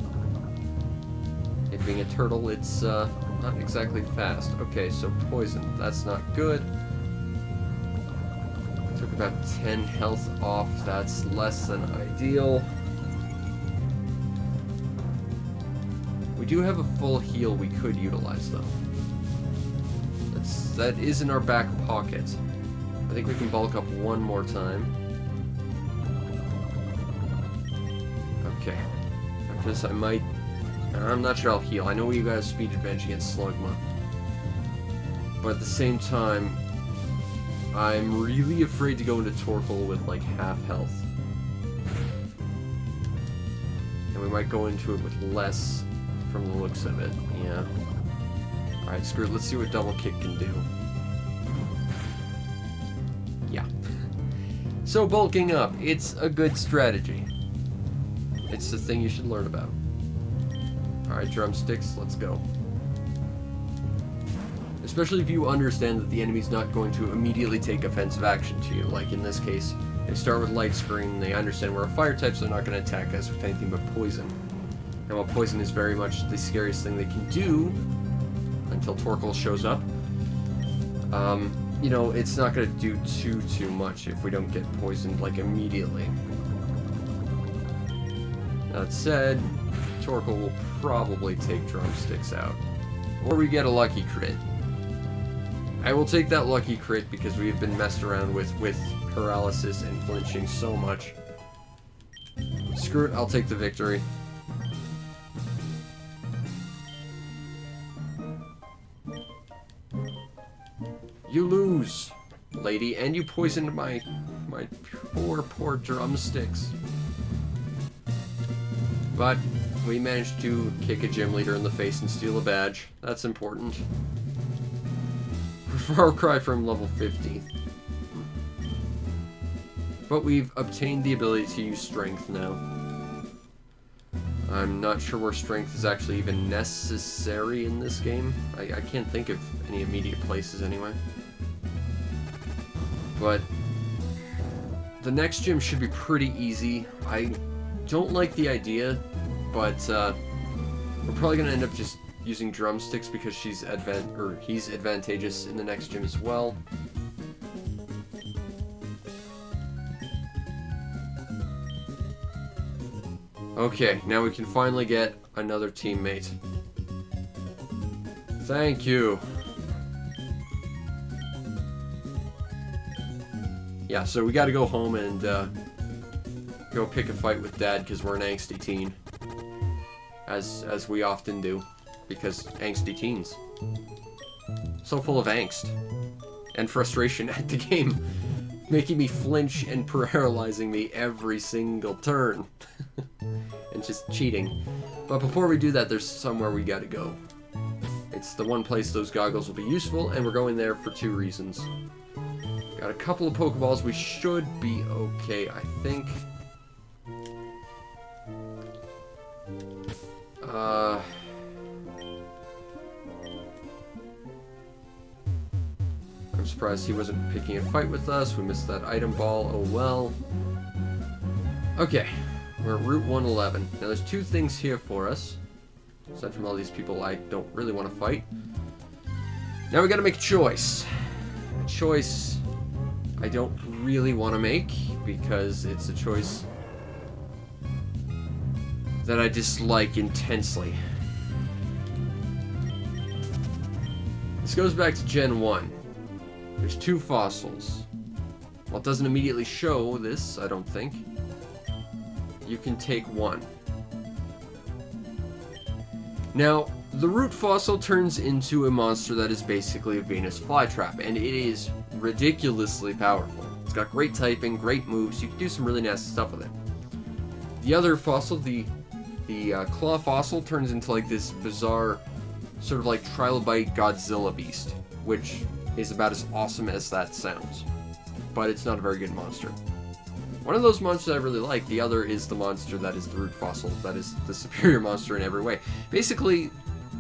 It being a turtle, it's not exactly fast. Okay, so poison. That's not good. Took about 10 health off. That's less than ideal. We do have a full heal we could utilize, though. That is in our back pocket. I think we can bulk up one more time. Okay. After this, I might... I'm not sure I'll heal. I know you guys speed advantage against Slugma. But at the same time, I'm really afraid to go into Torkoal with like half health. And we might go into it with less from the looks of it. Yeah. Alright, screw it. Let's see what double kick can do. Yeah. So bulking up, it's a good strategy. It's the thing you should learn about. Alright, drumsticks, let's go. Especially if you understand that the enemy's not going to immediately take offensive action to you. Like in this case, they start with light screen, they understand we're a fire type, so they're not going to attack us with anything but poison. And while poison is very much the scariest thing they can do, until Torkoal shows up, you know, it's not going to do too much if we don't get poisoned, like, immediately. That said, Torkoal will probably take drumsticks out. Or we get a lucky crit. I will take that lucky crit because we have been messed around with paralysis and flinching so much. Screw it, I'll take the victory. You lose, lady, and you poisoned my poor drumsticks. But we managed to kick a gym leader in the face and steal a badge. That's important. Far cry from level 50. But we've obtained the ability to use strength now. I'm not sure where strength is actually even necessary in this game. I can't think of any immediate places anyway. But the next gym should be pretty easy. I don't like the idea, but we're probably gonna end up just using drumsticks because he's advantageous in the next gym as well. Okay, now we can finally get another teammate. Thank you. Yeah, so we gotta go home and go pick a fight with Dad because we're an angsty teen. As we often do. Because angsty teens. So full of angst. And frustration at the game. Making me flinch and paralyzing me every single turn. And just cheating. But before we do that, there's somewhere we gotta go. It's the one place those goggles will be useful, and we're going there for 2 reasons. Got a couple of Pokeballs. We should be okay, I think. I'm surprised he wasn't picking a fight with us. We missed that item ball. Oh well. Okay, we're at Route 111. Now there's 2 things here for us. Aside from all these people I don't really want to fight. Now we gotta make a choice. A choice I don't really want to make, because it's a choice that I dislike intensely. This goes back to Gen 1. There's 2 fossils. Well, it doesn't immediately show this, I don't think. You can take 1. Now, the root fossil turns into a monster that is basically a Venus flytrap, and it is ridiculously powerful. It's got great typing, great moves, you can do some really nasty stuff with it. The other fossil, the claw fossil, turns into like this bizarre, sort of like trilobite Godzilla beast, which is about as awesome as that sounds. But it's not a very good monster. One of those monsters I really like, the other is the monster that is the root fossil, that is the superior monster in every way. Basically,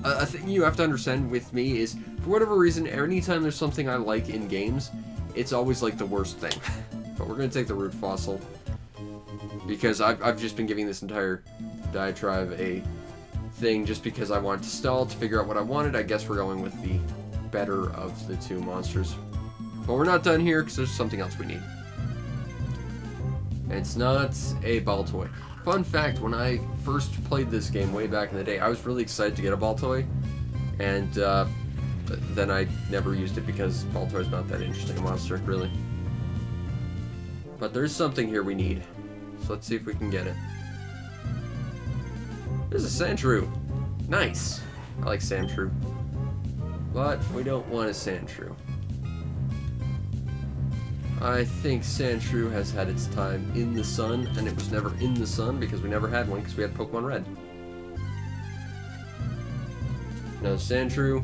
a thing you have to understand with me is, for whatever reason, anytime there's something I like in games, it's always like the worst thing. But we're going to take the root fossil, because I've just been giving this entire diatribe a thing just because I wanted to stall to figure out what I wanted. I guess we're going with the better of the 2 monsters. But we're not done here, because there's something else we need. And it's not a ball toy. Fun fact, when I first played this game way back in the day, I was really excited to get a ball toy. And then I never used it because ball toy is not that interesting a monster, really. But there's something here we need. So let's see if we can get it. There's a Sandshrew. Nice. I like Sandshrew. But we don't want a Sandshrew. I think Sandshrew has had its time in the sun, and it was never in the sun because we never had one because we had Pokemon Red. No Sandshrew.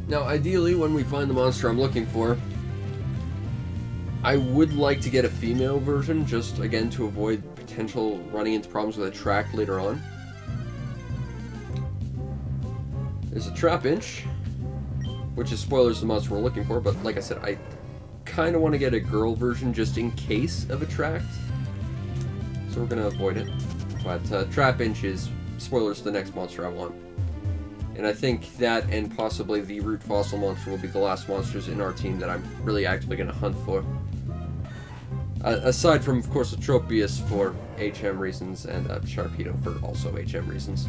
Now, ideally, when we find the monster I'm looking for, I would like to get a female version, just, again, to avoid potential running into problems with a track later on. There's a Trapinch, which is spoilers the monster we're looking for, but like I said, I kind of want to get a girl version just in case of attract. So we're going to avoid it. But Trapinch is spoilers the next monster I want. And I think that and possibly the root fossil monster will be the last monsters in our team that I'm really actively going to hunt for. Aside from, of course, Atropius for HM reasons and Sharpedo for also HM reasons.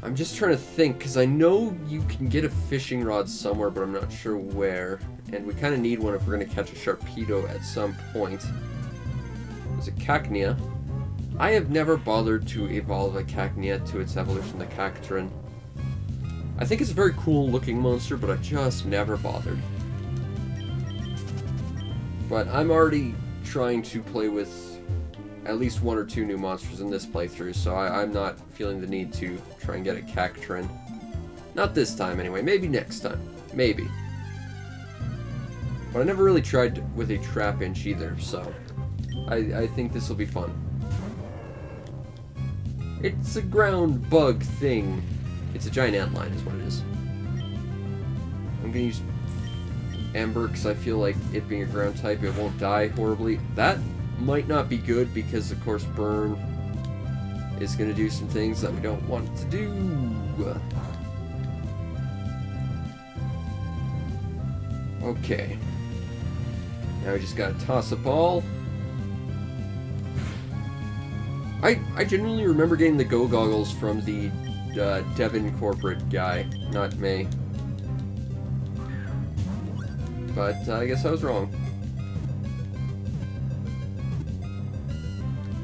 I'm just trying to think, because I know you can get a fishing rod somewhere, but I'm not sure where. And we kind of need one if we're going to catch a Sharpedo at some point. There's a Cacnea. I have never bothered to evolve a Cacnea to its evolution, the Cacturn. I think it's a very cool looking monster, but I just never bothered. But I'm already trying to play with at least 1 or 2 new monsters in this playthrough, so I'm not feeling the need to try and get a Cacturn. Not this time, anyway. Maybe next time. Maybe. But I never really tried with a Trapinch either, so I think this will be fun. It's a ground bug thing. It's a giant antlion is what it is. I'm going to use Ember because I feel like it being a ground type, it won't die horribly. That might not be good because, of course, Burn is going to do some things that we don't want it to do. Okay. Now we just got to toss a ball. I genuinely remember getting the Go Goggles from the Devon corporate guy, not May. But I guess I was wrong.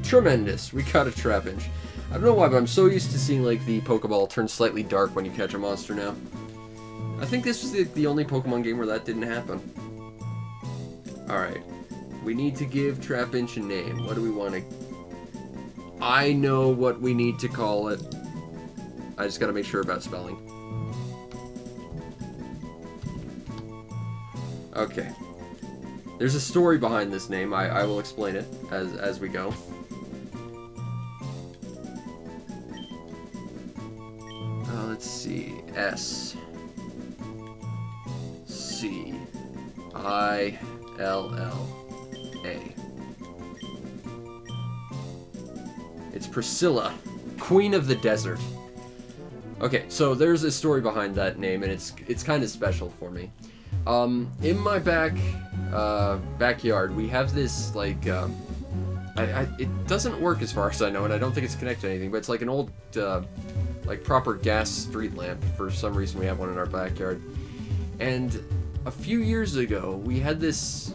Tremendous. We got a Trapinch. I don't know why, but I'm so used to seeing like the Pokeball turn slightly dark when you catch a monster now. I think this was the only Pokemon game where that didn't happen. Alright. We need to give Trapinch a name. What do we want to... I know what we need to call it. I just gotta make sure about spelling. Okay. There's a story behind this name. I will explain it as we go. Let's see. S. C. I. L. L. A. It's Priscilla, Queen of the Desert. Okay, so there's a story behind that name, and it's kind of special for me. In my backyard, we have this, like, it doesn't work as far as I know, and I don't think it's connected to anything, but it's like an old, like, proper gas street lamp. For some reason, we have one in our backyard. And a few years ago, we had this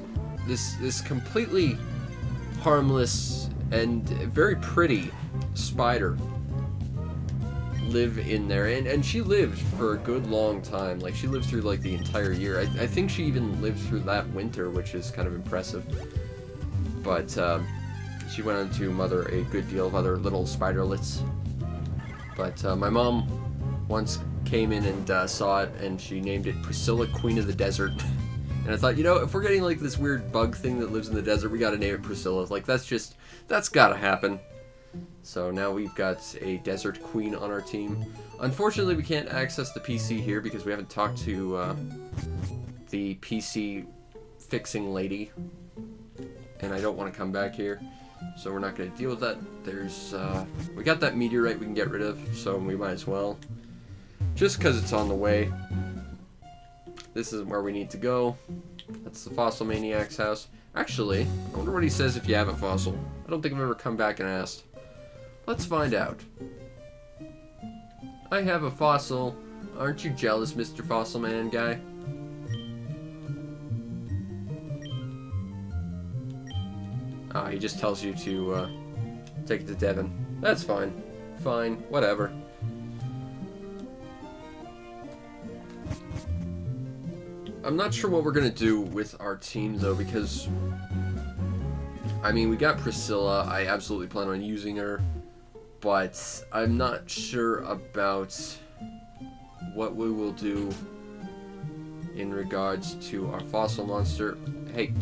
completely harmless and very pretty spider live in there, and she lived for a good long time. Like, she lived through like the entire year. I think she even lived through that winter, which is kind of impressive. But she went on to mother a good deal of other little spiderlets. But my mom once came in and saw it, and she named it Priscilla, Queen of the Desert. And I thought, you know, if we're getting like this weird bug thing that lives in the desert, we gotta name it Priscilla. Like, that's gotta happen. So now we've got a desert queen on our team. Unfortunately, we can't access the PC here because we haven't talked to the PC fixing lady. And I don't want to come back here, so we're not going to deal with that. There's, we got that meteorite we can get rid of, so we might as well. Just because it's on the way. This isn't where we need to go. That's the Fossil Maniac's house. Actually, I wonder what he says if you have a fossil. I don't think I've ever come back and asked. Let's find out. I have a fossil. Aren't you jealous, Mr. Fossil Man guy? Ah, he just tells you to take it to Devon. That's fine. Fine. Whatever. I'm not sure what we're gonna do with our team though, because I mean, we got Priscilla. I absolutely plan on using her, but I'm not sure about what we will do in regards to our fossil monster. Hey,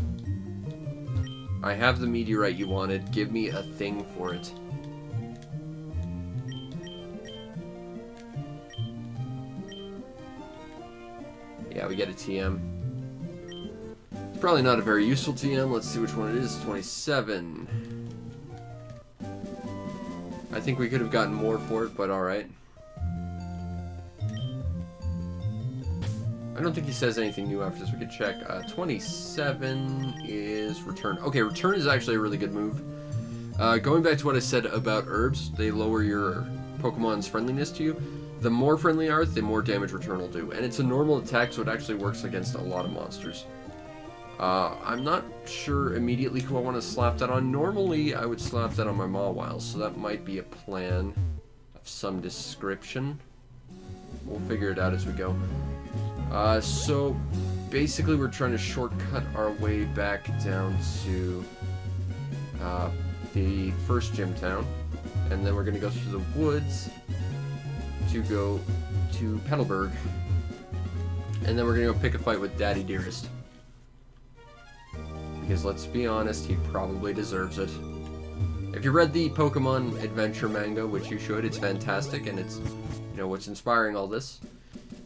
I have the meteorite you wanted. Give me a thing for it. Yeah, we get a TM. It's probably not a very useful TM. Let's see which one it is. 27. I think we could have gotten more for it, but alright. I don't think he says anything new after this. We could check. 27 is return. Okay, return is actually a really good move. Going back to what I said about herbs, they lower your Pokemon's friendliness to you. The more friendly you are, the more damage return will do. And it's a normal attack, so it actually works against a lot of monsters. I'm not sure immediately who I want to slap that on. Normally, I would slap that on my Mawile, so that might be a plan of some description. We'll figure it out as we go. So, basically we're trying to shortcut our way back down to the first gym town. And then we're going to go through the woods to go to Petalburg, and then we're gonna go pick a fight with Daddy Dearest, because let's be honest, he probably deserves it. If you read the Pokemon Adventure manga, which you should, it's fantastic, and it's, you know, what's inspiring all this.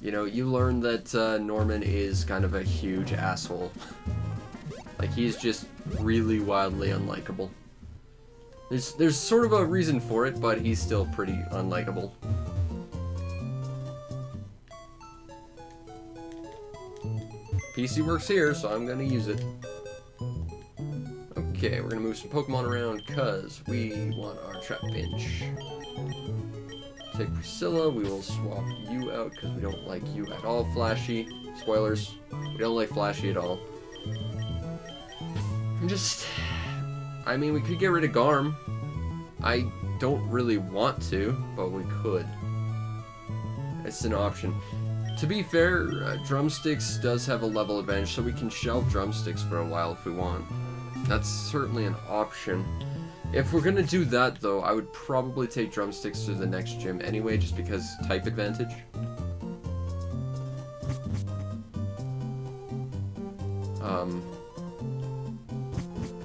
You know, you learn that Norman is kind of a huge asshole. Like, he's just really wildly unlikable. There's sort of a reason for it, but he's still pretty unlikable. PC works here, so I'm gonna use it. Okay, we're gonna move some Pokemon around because we want our Trapinch. Take Priscilla, we will swap you out because we don't like you at all, Flashy. Spoilers, we don't like Flashy at all. I mean, we could get rid of Garm. I don't really want to, but we could. It's an option. To be fair, Drumsticks does have a level advantage, so we can shelve Drumsticks for a while if we want. That's certainly an option. If we're gonna do that, though, I would probably take Drumsticks to the next gym anyway, just because type advantage.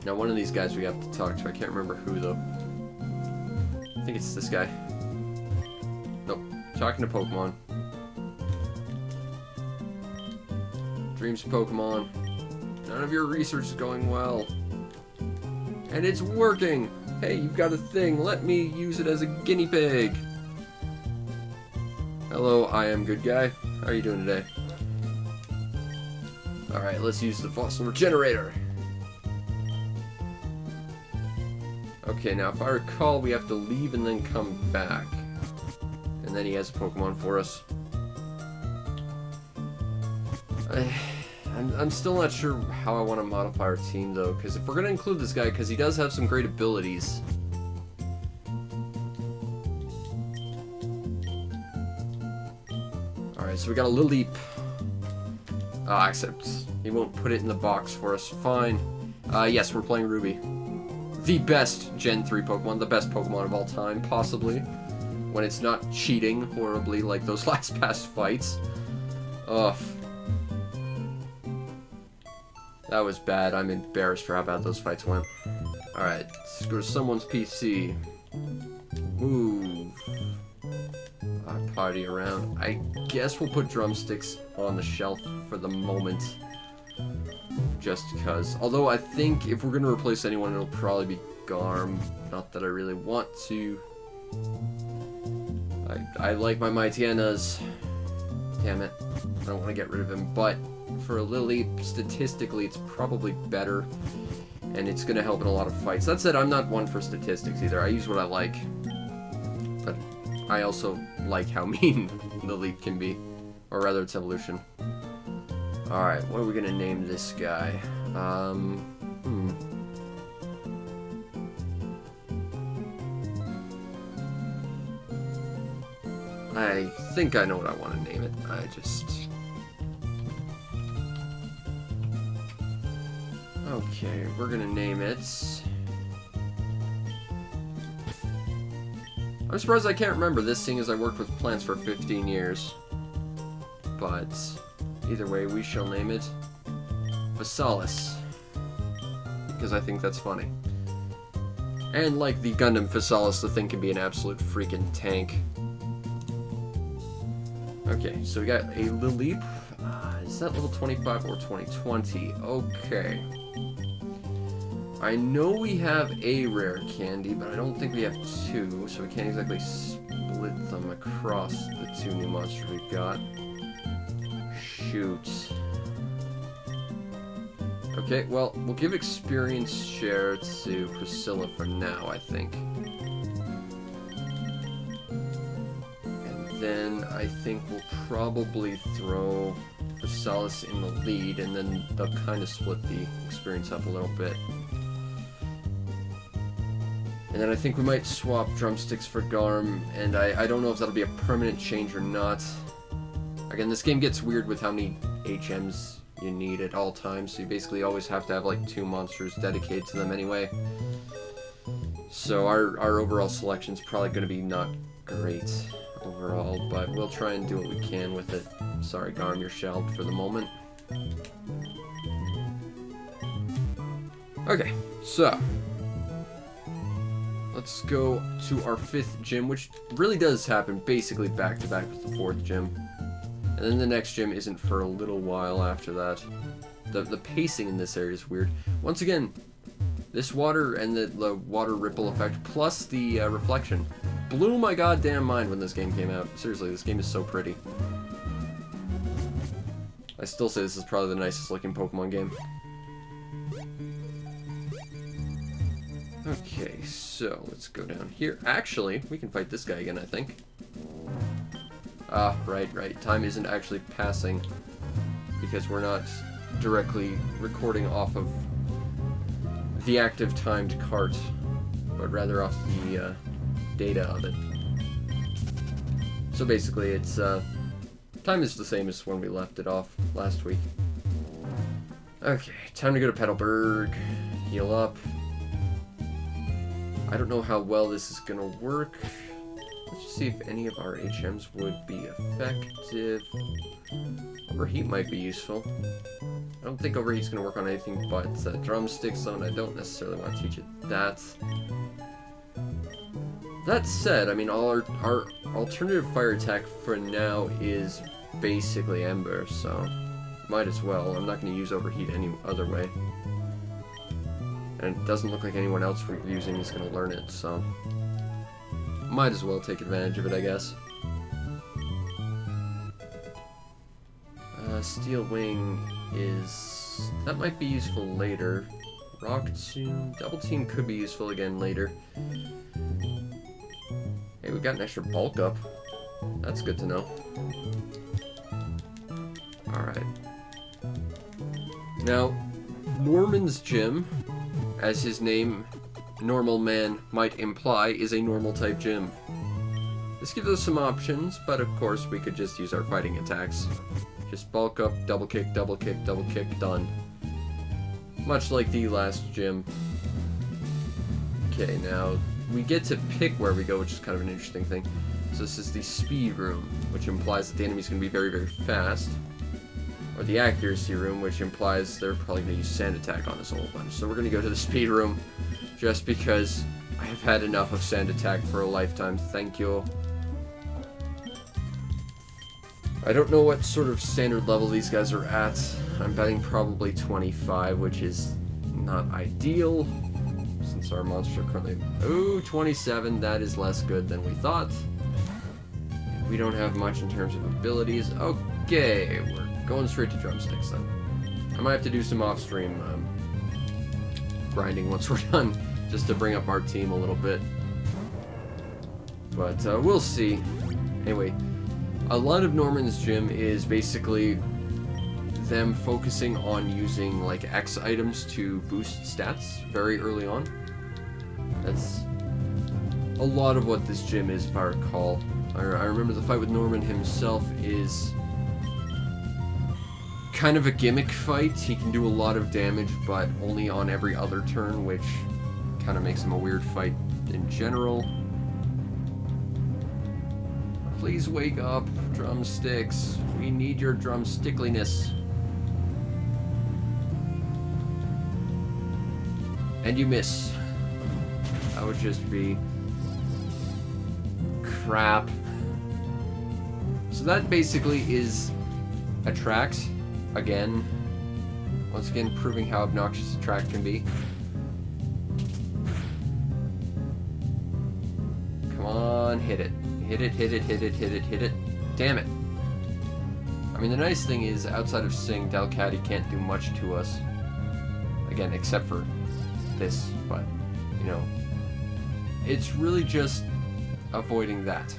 Now one of these guys we have to talk to. I can't remember who, though. I think it's this guy. Nope. Talking to Pokemon. Dreams Pokemon. None of your research is going well. And it's working! Hey, you've got a thing. Let me use it as a guinea pig. Hello, I am good guy. How are you doing today? Alright, let's use the fossil regenerator. Okay, now if I recall, we have to leave and then come back. And then he has a Pokemon for us. I'm still not sure how I want to modify our team, though, because if we're going to include this guy, because he does have some great abilities. Alright, so we got a Lilip. Except he won't put it in the box for us. Fine. Yes, we're playing Ruby. The best Gen 3 Pokemon, the best Pokemon of all time, possibly. When it's not cheating horribly like those last past fights. Ugh. That was bad. I'm embarrassed for how bad those fights went. Alright, let's go to someone's PC. Move. Party around. I guess we'll put Drumsticks on the shelf for the moment. Just because. Although I think if we're going to replace anyone, it'll probably be Garm. Not that I really want to. I like my Mightyenas. Damn it. I don't want to get rid of him, but for a Lilip, statistically, it's probably better, and it's going to help in a lot of fights. That said, I'm not one for statistics either. I use what I like, but I also like how mean Lilip can be, or rather its evolution. Alright, what are we going to name this guy? I think I know what I want to name it. Okay, we're gonna name it... I'm surprised I can't remember this, seeing as I worked with plants for 15 years. But, either way, we shall name it... Physalis. Because I think that's funny. And like the Gundam Physalis, the thing can be an absolute freaking tank. Okay, so we got a Lilip. Is that level 25 or 2020? Okay. I know we have a rare candy, but I don't think we have two, so we can't exactly split them across the two new monsters we've got. Shoot. Okay, well, we'll give experience share to Priscilla for now, I think. Then I think we'll probably throw Physalis in the lead, and then they'll kind of split the experience up a little bit. And then I think we might swap Drumsticks for Garm, and I don't know if that'll be a permanent change or not. Again, this game gets weird with how many HMs you need at all times, so you basically always have to have like 2 monsters dedicated to them anyway. So our overall selection's probably going to be not great overall, but we'll try and do what we can with it. Sorry, Garm, you're shelved for the moment. Okay, so let's go to our 5th gym, which really does happen basically back-to-back with the 4th gym. And then the next gym isn't for a little while after that. The pacing in this area is weird. Once again, this water and the water ripple effect, plus the reflection, blew my goddamn mind when this game came out. Seriously, this game is so pretty. I still say this is probably the nicest looking Pokemon game. Okay, so let's go down here. Actually, we can fight this guy again, I think. Ah, right. Time isn't actually passing because we're not directly recording off of the active timed cart, but rather off the time Time is the same as when we left it off last week. Okay, time to go to Petalburg. Heal up. I don't know how well this is gonna work. Let's just see if any of our HMs would be effective. Overheat might be useful. I don't think Overheat's gonna work on anything but drumsticks, though, and I don't necessarily want to teach it that. That said, I mean, our alternative fire attack for now is basically Ember, so might as well. I'm not going to use Overheat any other way. And it doesn't look like anyone else we're using is going to learn it, so might as well take advantage of it, I guess. Steel Wing is... that might be useful later. Rock Tomb... Double Team could be useful again later. Hey, we got an extra bulk up. That's good to know. Alright. Now, Norman's gym, as his name, Normal Man, might imply, is a normal type gym. This gives us some options, but of course we could just use our fighting attacks. Just bulk up, double kick, done. Much like the last gym. Okay, now we get to pick where we go, which is kind of an interesting thing. So this is the speed room, which implies that the enemy's going to be very, very fast. Or the accuracy room, which implies they're probably going to use sand attack on us a whole bunch. So we're going to go to the speed room, just because I have had enough of sand attack for a lifetime. Thank you. I don't know what sort of standard level these guys are at. I'm betting probably 25, which is not ideal, since our monster currently... ooh, 27, that is less good than we thought. We don't have much in terms of abilities. Okay, we're going straight to drumsticks then. I might have to do some off-stream grinding once we're done, just to bring up our team a little bit. But we'll see. Anyway, a lot of Norman's gym is basically them focusing on using like X items to boost stats very early on. That's a lot of what this gym is, if I recall. I remember the fight with Norman himself is kind of a gimmick fight. He can do a lot of damage, but only on every other turn, which kind of makes him a weird fight in general. Please wake up, drumsticks. We need your drumstickliness. And you miss. That would just be crap. So that basically is Attract. Again. Once again, proving how obnoxious Attract can be. Come on, hit it. Hit it, hit it, hit it, hit it, hit it. Damn it. I mean, the nice thing is, outside of Sing, Delcatty can't do much to us. Again, except for this, but, you know, it's really just avoiding that.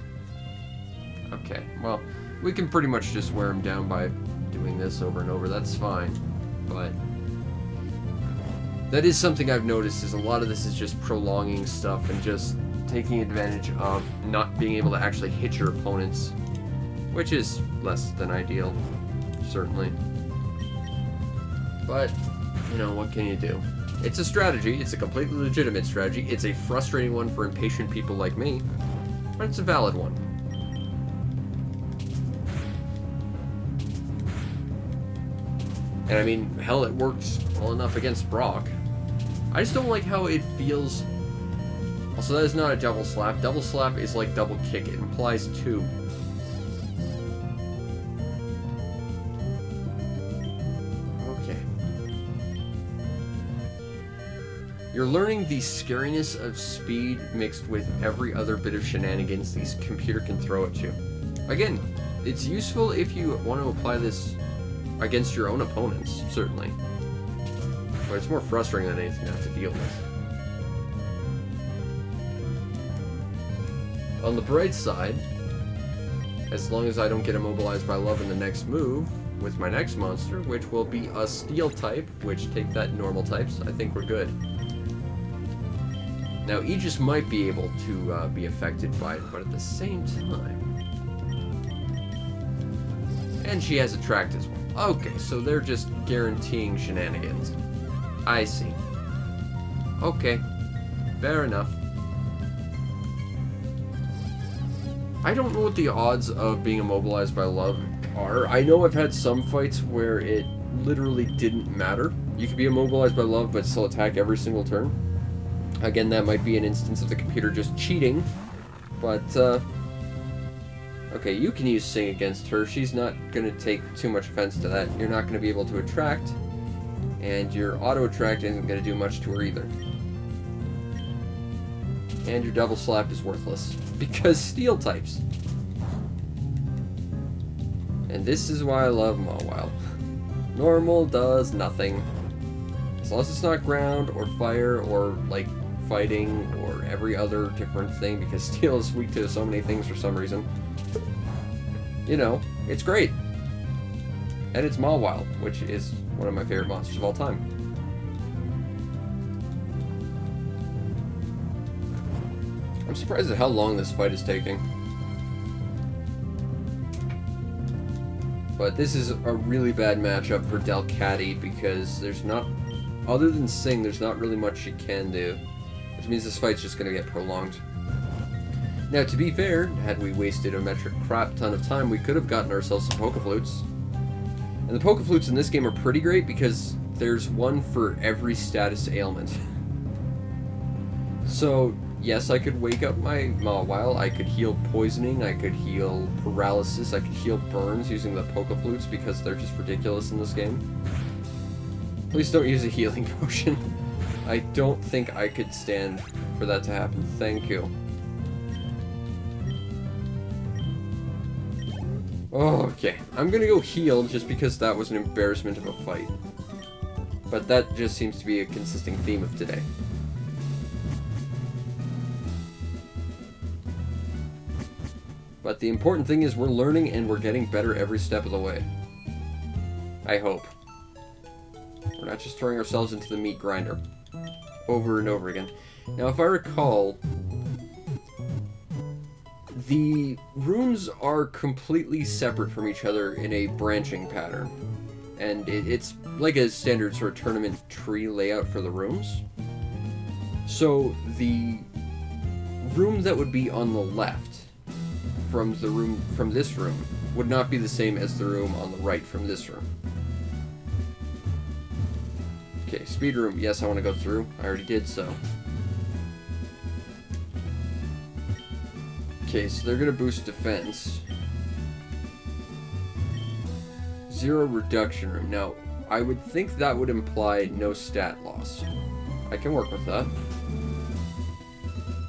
Okay, well, we can pretty much just wear him down by doing this over and over. That's fine, but that is something I've noticed, is a lot of this is just prolonging stuff and just taking advantage of not being able to actually hit your opponents, which is less than ideal, certainly. But, you know, what can you do? It's a strategy. It's a completely legitimate strategy. It's a frustrating one for impatient people like me, but it's a valid one. And I mean, hell, it works well enough against Brock. I just don't like how it feels. Also, that is not a double slap. Double slap is like double kick. It implies two. Okay. You're learning the scariness of speed mixed with every other bit of shenanigans these computer can throw at you. Again, it's useful if you want to apply this against your own opponents, certainly. But it's more frustrating than anything to have to deal with. On the bright side, as long as I don't get immobilized by love in the next move, with my next monster, which will be a steel type, which take that normal types, I think we're good. Now, Aegis might be able to be affected by it, but at the same time... And she has attract as well. Okay, so they're just guaranteeing shenanigans. I see. Okay, fair enough. I don't know what the odds of being immobilized by love are. I know I've had some fights where it literally didn't matter. You could be immobilized by love but still attack every single turn. Again, that might be an instance of the computer just cheating, but, okay, you can use Sing against her. She's not going to take too much offense to that. You're not going to be able to attract, and your auto-attract isn't going to do much to her either. And your double slap is worthless, because steel types. And this is why I love Mawile. Normal does nothing. As long as it's not ground, or fire, or, like, fighting, or every other different thing, because steel is weak to so many things for some reason. You know, it's great. And it's Mawile, which is one of my favorite monsters of all time. I'm surprised at how long this fight is taking. But this is a really bad matchup for Delcatty because there's not, other than Sing, there's not really much she can do. Which means this fight's just going to get prolonged. Now, to be fair, had we wasted a metric crap ton of time, we could have gotten ourselves some Poke-Flutes. And the Poke-Flutes in this game are pretty great because there's one for every status ailment. So, yes, I could wake up my Mawile, I could heal poisoning, I could heal paralysis, I could heal burns using the Poke-Flutes because they're just ridiculous in this game. Please don't use a healing potion. I don't think I could stand for that to happen. Thank you. Okay, I'm gonna go heal just because that was an embarrassment of a fight. But that just seems to be a consistent theme of today. But the important thing is we're learning and we're getting better every step of the way. I hope. We're not just throwing ourselves into the meat grinder over and over again. Now, if I recall, the rooms are completely separate from each other in a branching pattern. And it's like a standard sort of tournament tree layout for the rooms. So the room that would be on the left from this room would not be the same as the room on the right from this room. Okay, speed room. Yes, I want to go through. I already did so. Okay, so they're going to boost defense. 0 reduction room. Now, I would think that would imply no stat loss. I can work with that.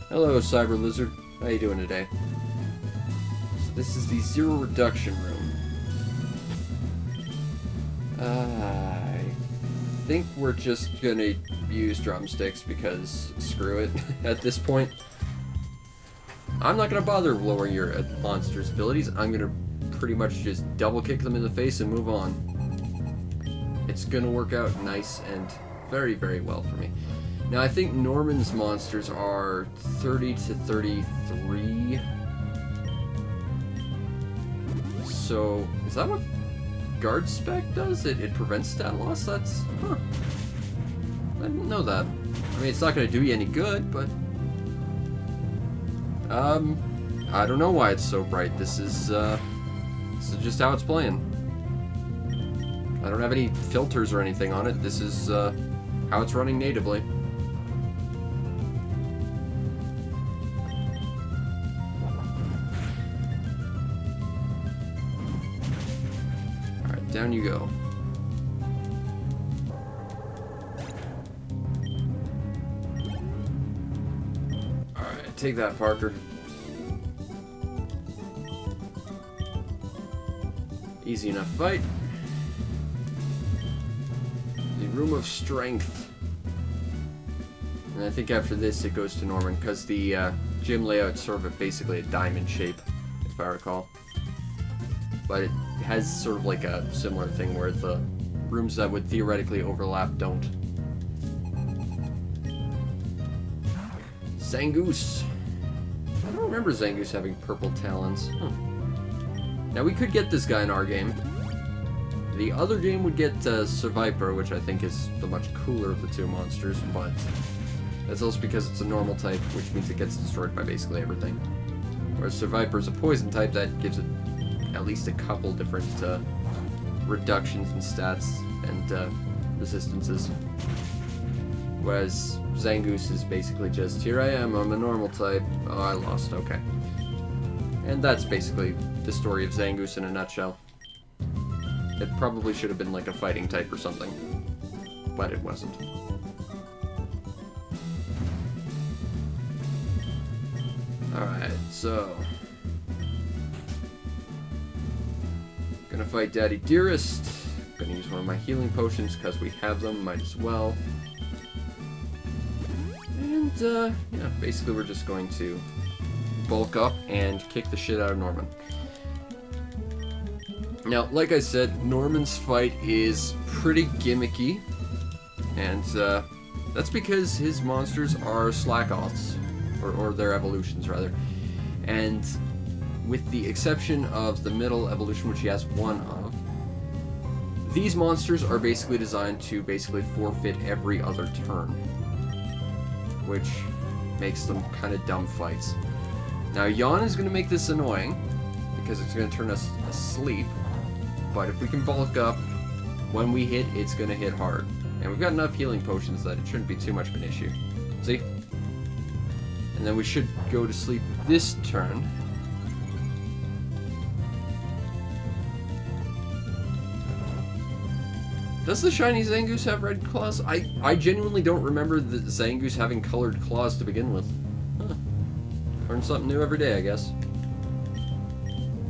Hello, Cyber Lizard. How you doing today? So this is the 0 reduction room. I think we're just gonna use drumsticks because screw it at this point. I'm not gonna bother lowering your monster's abilities. I'm gonna pretty much just double kick them in the face and move on. It's gonna work out nice and very, very well for me. Now, I think Norman's monsters are 30 to 33. So, is that what Guard Spec does? It prevents stat loss? That's... huh. I didn't know that. I mean, it's not going to do you any good, but... I don't know why it's so bright. This is just how it's playing. I don't have any filters or anything on it. This is, how it's running natively. Alright, down you go. Alright, take that, Parker. Easy enough fight. The Room of Strength. And I think after this it goes to Norman, because the gym layout's sort of basically a diamond shape, if I recall. But it has sort of like a similar thing where the rooms that would theoretically overlap don't. Zangoose. I don't remember Zangoose having purple talons. Huh. Now, we could get this guy in our game. The other game would get Survivor, which I think is the much cooler of the two monsters, but that's also because it's a normal type, which means it gets destroyed by basically everything. Whereas Survivor is a poison type that gives it at least a couple different reductions in stats and resistances. Whereas Zangoose is basically just, here I am, I'm a normal type. Oh, I lost, okay. And that's basically the story of Zangoose in a nutshell. It probably should have been like a fighting type or something, but it wasn't. Alright, so... gonna fight Daddy Dearest. Gonna use one of my healing potions because we have them, might as well. And, yeah, basically we're just going to bulk up and kick the shit out of Norman. Now, like I said, Norman's fight is pretty gimmicky, and that's because his monsters are Slack-Offs, or their evolutions, rather. And with the exception of the middle evolution, which he has one of, these monsters are basically designed to basically forfeit every other turn, which makes them kind of dumb fights. Now, Yawn is going to make this annoying, because it's going to turn us asleep, but if we can bulk up, when we hit, it's going to hit hard. And we've got enough healing potions that it shouldn't be too much of an issue. See? And then we should go to sleep this turn. Does the shiny Zangoose have red claws? I genuinely don't remember the Zangoose having colored claws to begin with. Huh. Learn something new every day, I guess.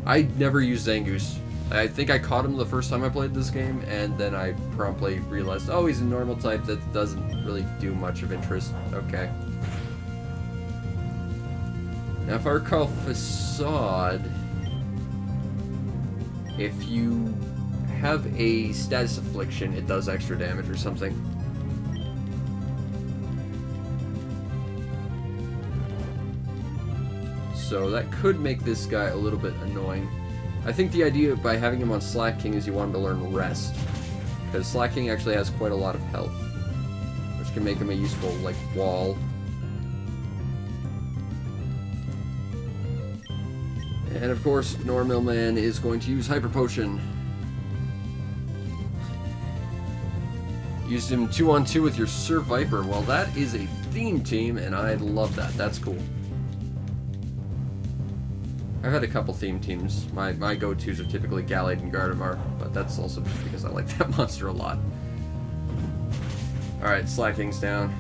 I never used Zangoose. I think I caught him the first time I played this game, and then I promptly realized, oh, he's a normal type that doesn't really do much of interest. Okay. Now, if I recall Facade, if you have a status affliction, it does extra damage or something. So that could make this guy a little bit annoying. I think the idea by having him on Slack King is you want him to learn Rest, because Slack King actually has quite a lot of health, which can make him a useful, like, wall. And of course, Normal Man is going to use Hyper Potion. Used him 2-on-2 with your Sir Viper. Well, that is a theme team, and I love that. That's cool. I've had a couple theme teams. My go-tos are typically Gallade and Gardevoir, but that's also just because I like that monster a lot. Alright, Slacking's down.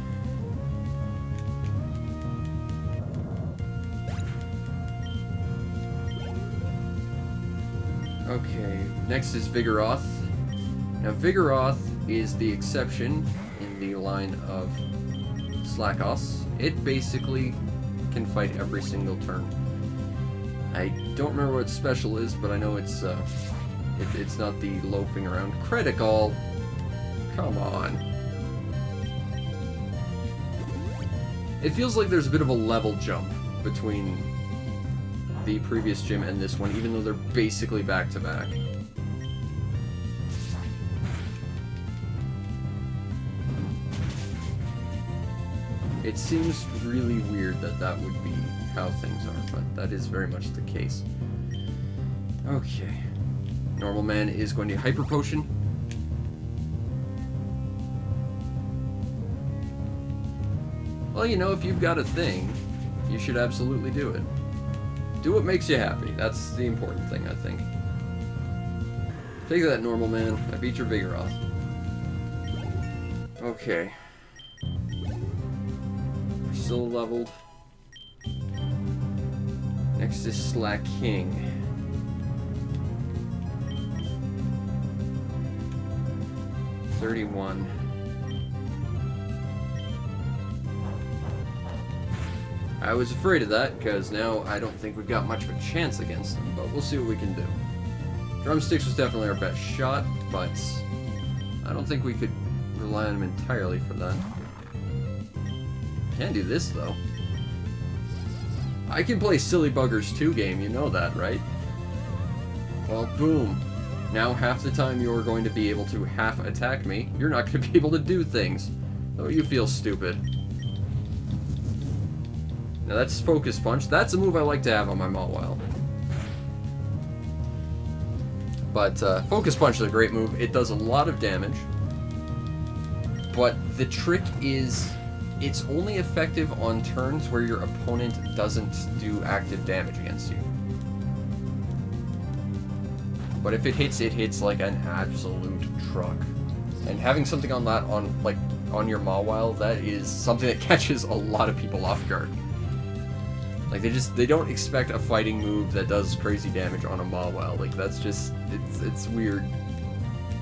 Okay, next is Vigoroth. Now, Vigoroth is the exception in the line of Slack-Offs. It basically can fight every single turn. I don't remember what its special is, but I know it's not the loafing around. Critical! Come on. It feels like there's a bit of a level jump between the previous gym and this one, even though they're basically back-to-back. It seems really weird that that would be how things are, but that is very much the case. Okay. Normal Man is going to Hyper Potion. Well, you know, if you've got a thing, you should absolutely do it. Do what makes you happy. That's the important thing, I think. Take that, Normal Man. I beat your Vigoroth. Okay. We're still leveled. Next is Slack King. $31. I was afraid of that, because now I don't think we've got much of a chance against them, but we'll see what we can do. Drumsticks was definitely our best shot, but I don't think we could rely on them entirely for that. Can do this, though. I can play Silly Buggers 2 game, you know that, right? Well, boom. Now half the time you're going to be able to half attack me, you're not going to be able to do things. Oh, you feel stupid. Now that's Focus Punch. That's a move I like to have on my Mawile. But Focus Punch is a great move. It does a lot of damage. But the trick is, it's only effective on turns where your opponent doesn't do active damage against you. But if it hits like an absolute truck. And having something on that on your Mawile, that is something that catches a lot of people off guard. Like they don't expect a fighting move that does crazy damage on a Mawile. Like that's just it's weird.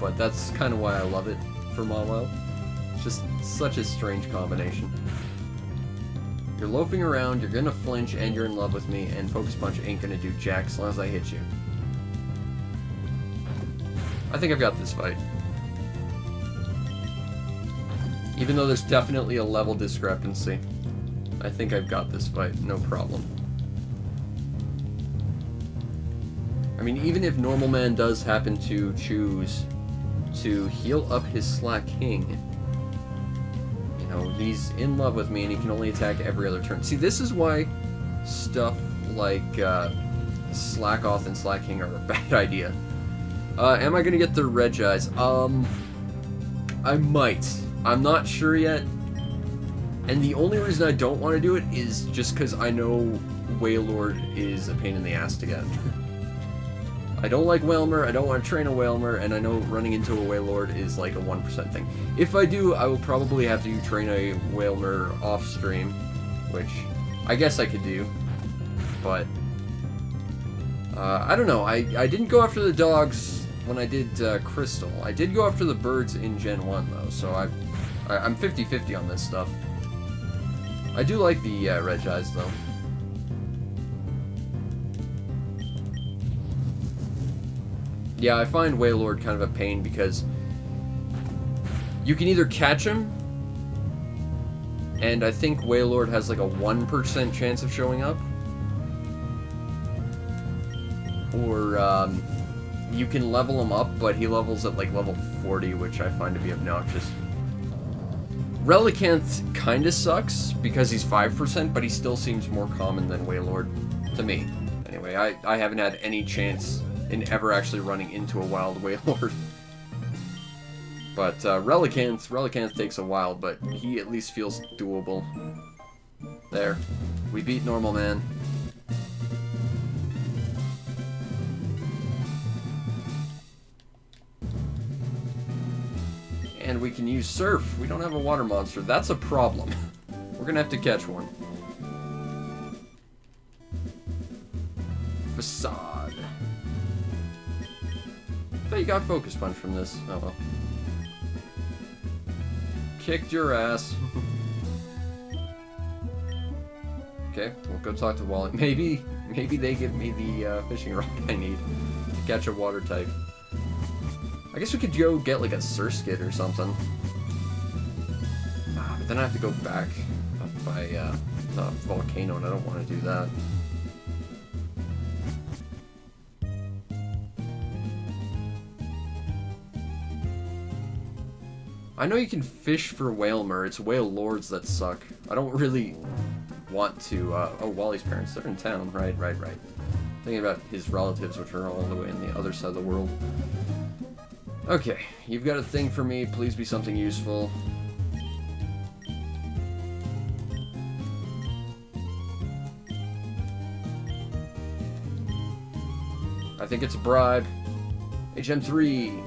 But that's kind of why I love it for Mawile. It's just such a strange combination. You're loafing around, you're gonna flinch, and you're in love with me, and Focus Punch ain't gonna do jack as long as I hit you. I think I've got this fight. Even though there's definitely a level discrepancy, I think I've got this fight, no problem. I mean, even if Normal Man does happen to choose to heal up his Slaking, you know, he's in love with me and he can only attack every other turn. See, this is why stuff like Slack Off and Slaking are a bad idea. Am I gonna get the Regize? I might. I'm not sure yet. And the only reason I don't want to do it is just because I know Wailord is a pain in the ass to get. I don't like Wailmer, I don't want to train a Wailmer, and I know running into a Wailord is like a 1% thing. If I do, I will probably have to train a Wailmer off-stream, which I guess I could do, but I don't know. I didn't go after the dogs when I did Crystal. I did go after the birds in Gen 1, though, so I'm 50-50 on this stuff. I do like the Regize, though. Yeah, I find Wailord kind of a pain because you can either catch him, and I think Wailord has like a 1% chance of showing up, or you can level him up, but he levels at like level 40, which I find to be obnoxious. Relicanth kinda sucks because he's 5%, but he still seems more common than Wailord to me. Anyway, I haven't had any chance in ever actually running into a wild Wailord. But Relicanth takes a while, but he at least feels doable. There. We beat Normal Man. And we can use Surf. We don't have a water monster. That's a problem. We're gonna have to catch one. Facade. I thought you got Focus Punch from this. Oh well. Kicked your ass. Okay, we'll go talk to Wally. Maybe they give me the fishing rod I need to catch a water type. I guess we could go get like a Surskit or something. But then I have to go back up by the volcano, and I don't want to do that. I know you can fish for Wailmer. It's Wailords that suck. I don't really want to. Oh, Wally's parents, they're in town. Right. Thinking about his relatives, which are all the way on the other side of the world. Okay, you've got a thing for me. Please be something useful. I think it's a bribe. HM3.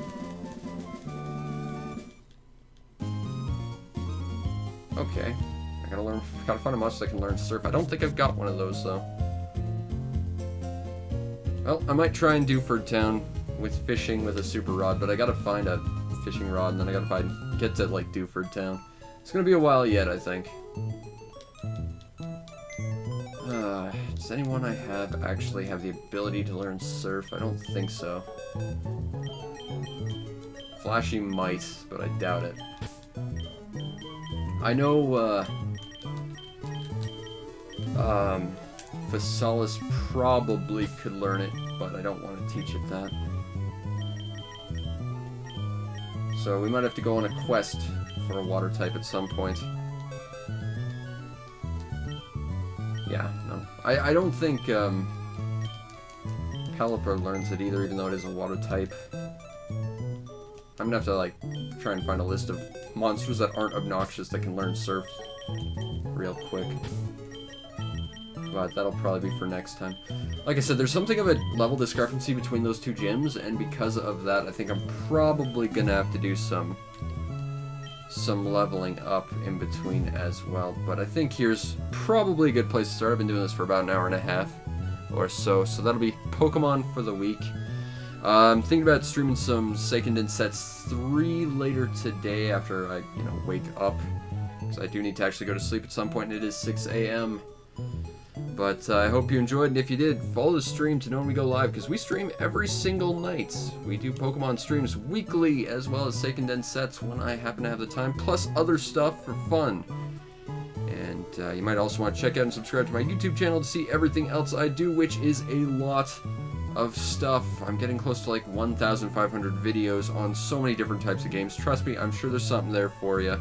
Okay. Gotta find a monster that can learn Surf. I don't think I've got one of those, though. Well, I might try and do Dewford Town with fishing with a super rod, but I gotta find a fishing rod, and then I gotta get to, like, Dewford Town. It's gonna be a while yet, I think. Does anyone I have actually have the ability to learn Surf? I don't think so. Flashy might, but I doubt it. I know, Physalis probably could learn it but I don't want to teach it that. So we might have to go on a quest for a water type at some point. Yeah, no. I don't think Pelipper learns it either, even though it is a water type. I'm gonna have to, like, try and find a list of monsters that aren't obnoxious that can learn Surf real quick. But that'll probably be for next time. Like I said, there's something of a level discrepancy between those two gyms, and because of that, I think I'm probably gonna have to do some leveling up in between as well. But I think here's probably a good place to start. I've been doing this for about an hour and a half or so, so that'll be Pokemon for the week. I'm thinking about streaming some Seiken Densetsu 3 later today after I, wake up, because I do need to actually go to sleep at some point, and it is 6 a.m. But I hope you enjoyed, and if you did, follow the stream to know when we go live, because we stream every single night. We do Pokemon streams weekly, as well as Seiken Densetsu when I happen to have the time, plus other stuff for fun. And you might also want to check out and subscribe to my YouTube channel to see everything else I do, which is a lot of stuff. I'm getting close to like 1,500 videos on so many different types of games. Trust me, I'm sure there's something there for you,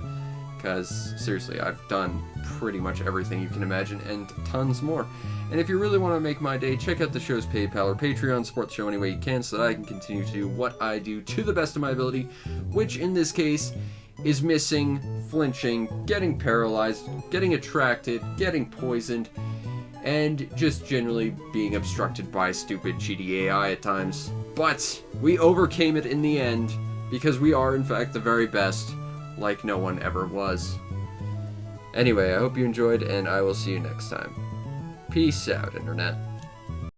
because seriously, I've done pretty much everything you can imagine and tons more. And if you really want to make my day, check out the show's PayPal or Patreon, support the show any way you can so that I can continue to do what I do to the best of my ability, which in this case is missing, flinching, getting paralyzed, getting attracted, getting poisoned, and just generally being obstructed by stupid, cheaty AI at times. But we overcame it in the end, because we are, in fact, the very best, like no one ever was. Anyway, I hope you enjoyed, and I will see you next time. Peace out, Internet.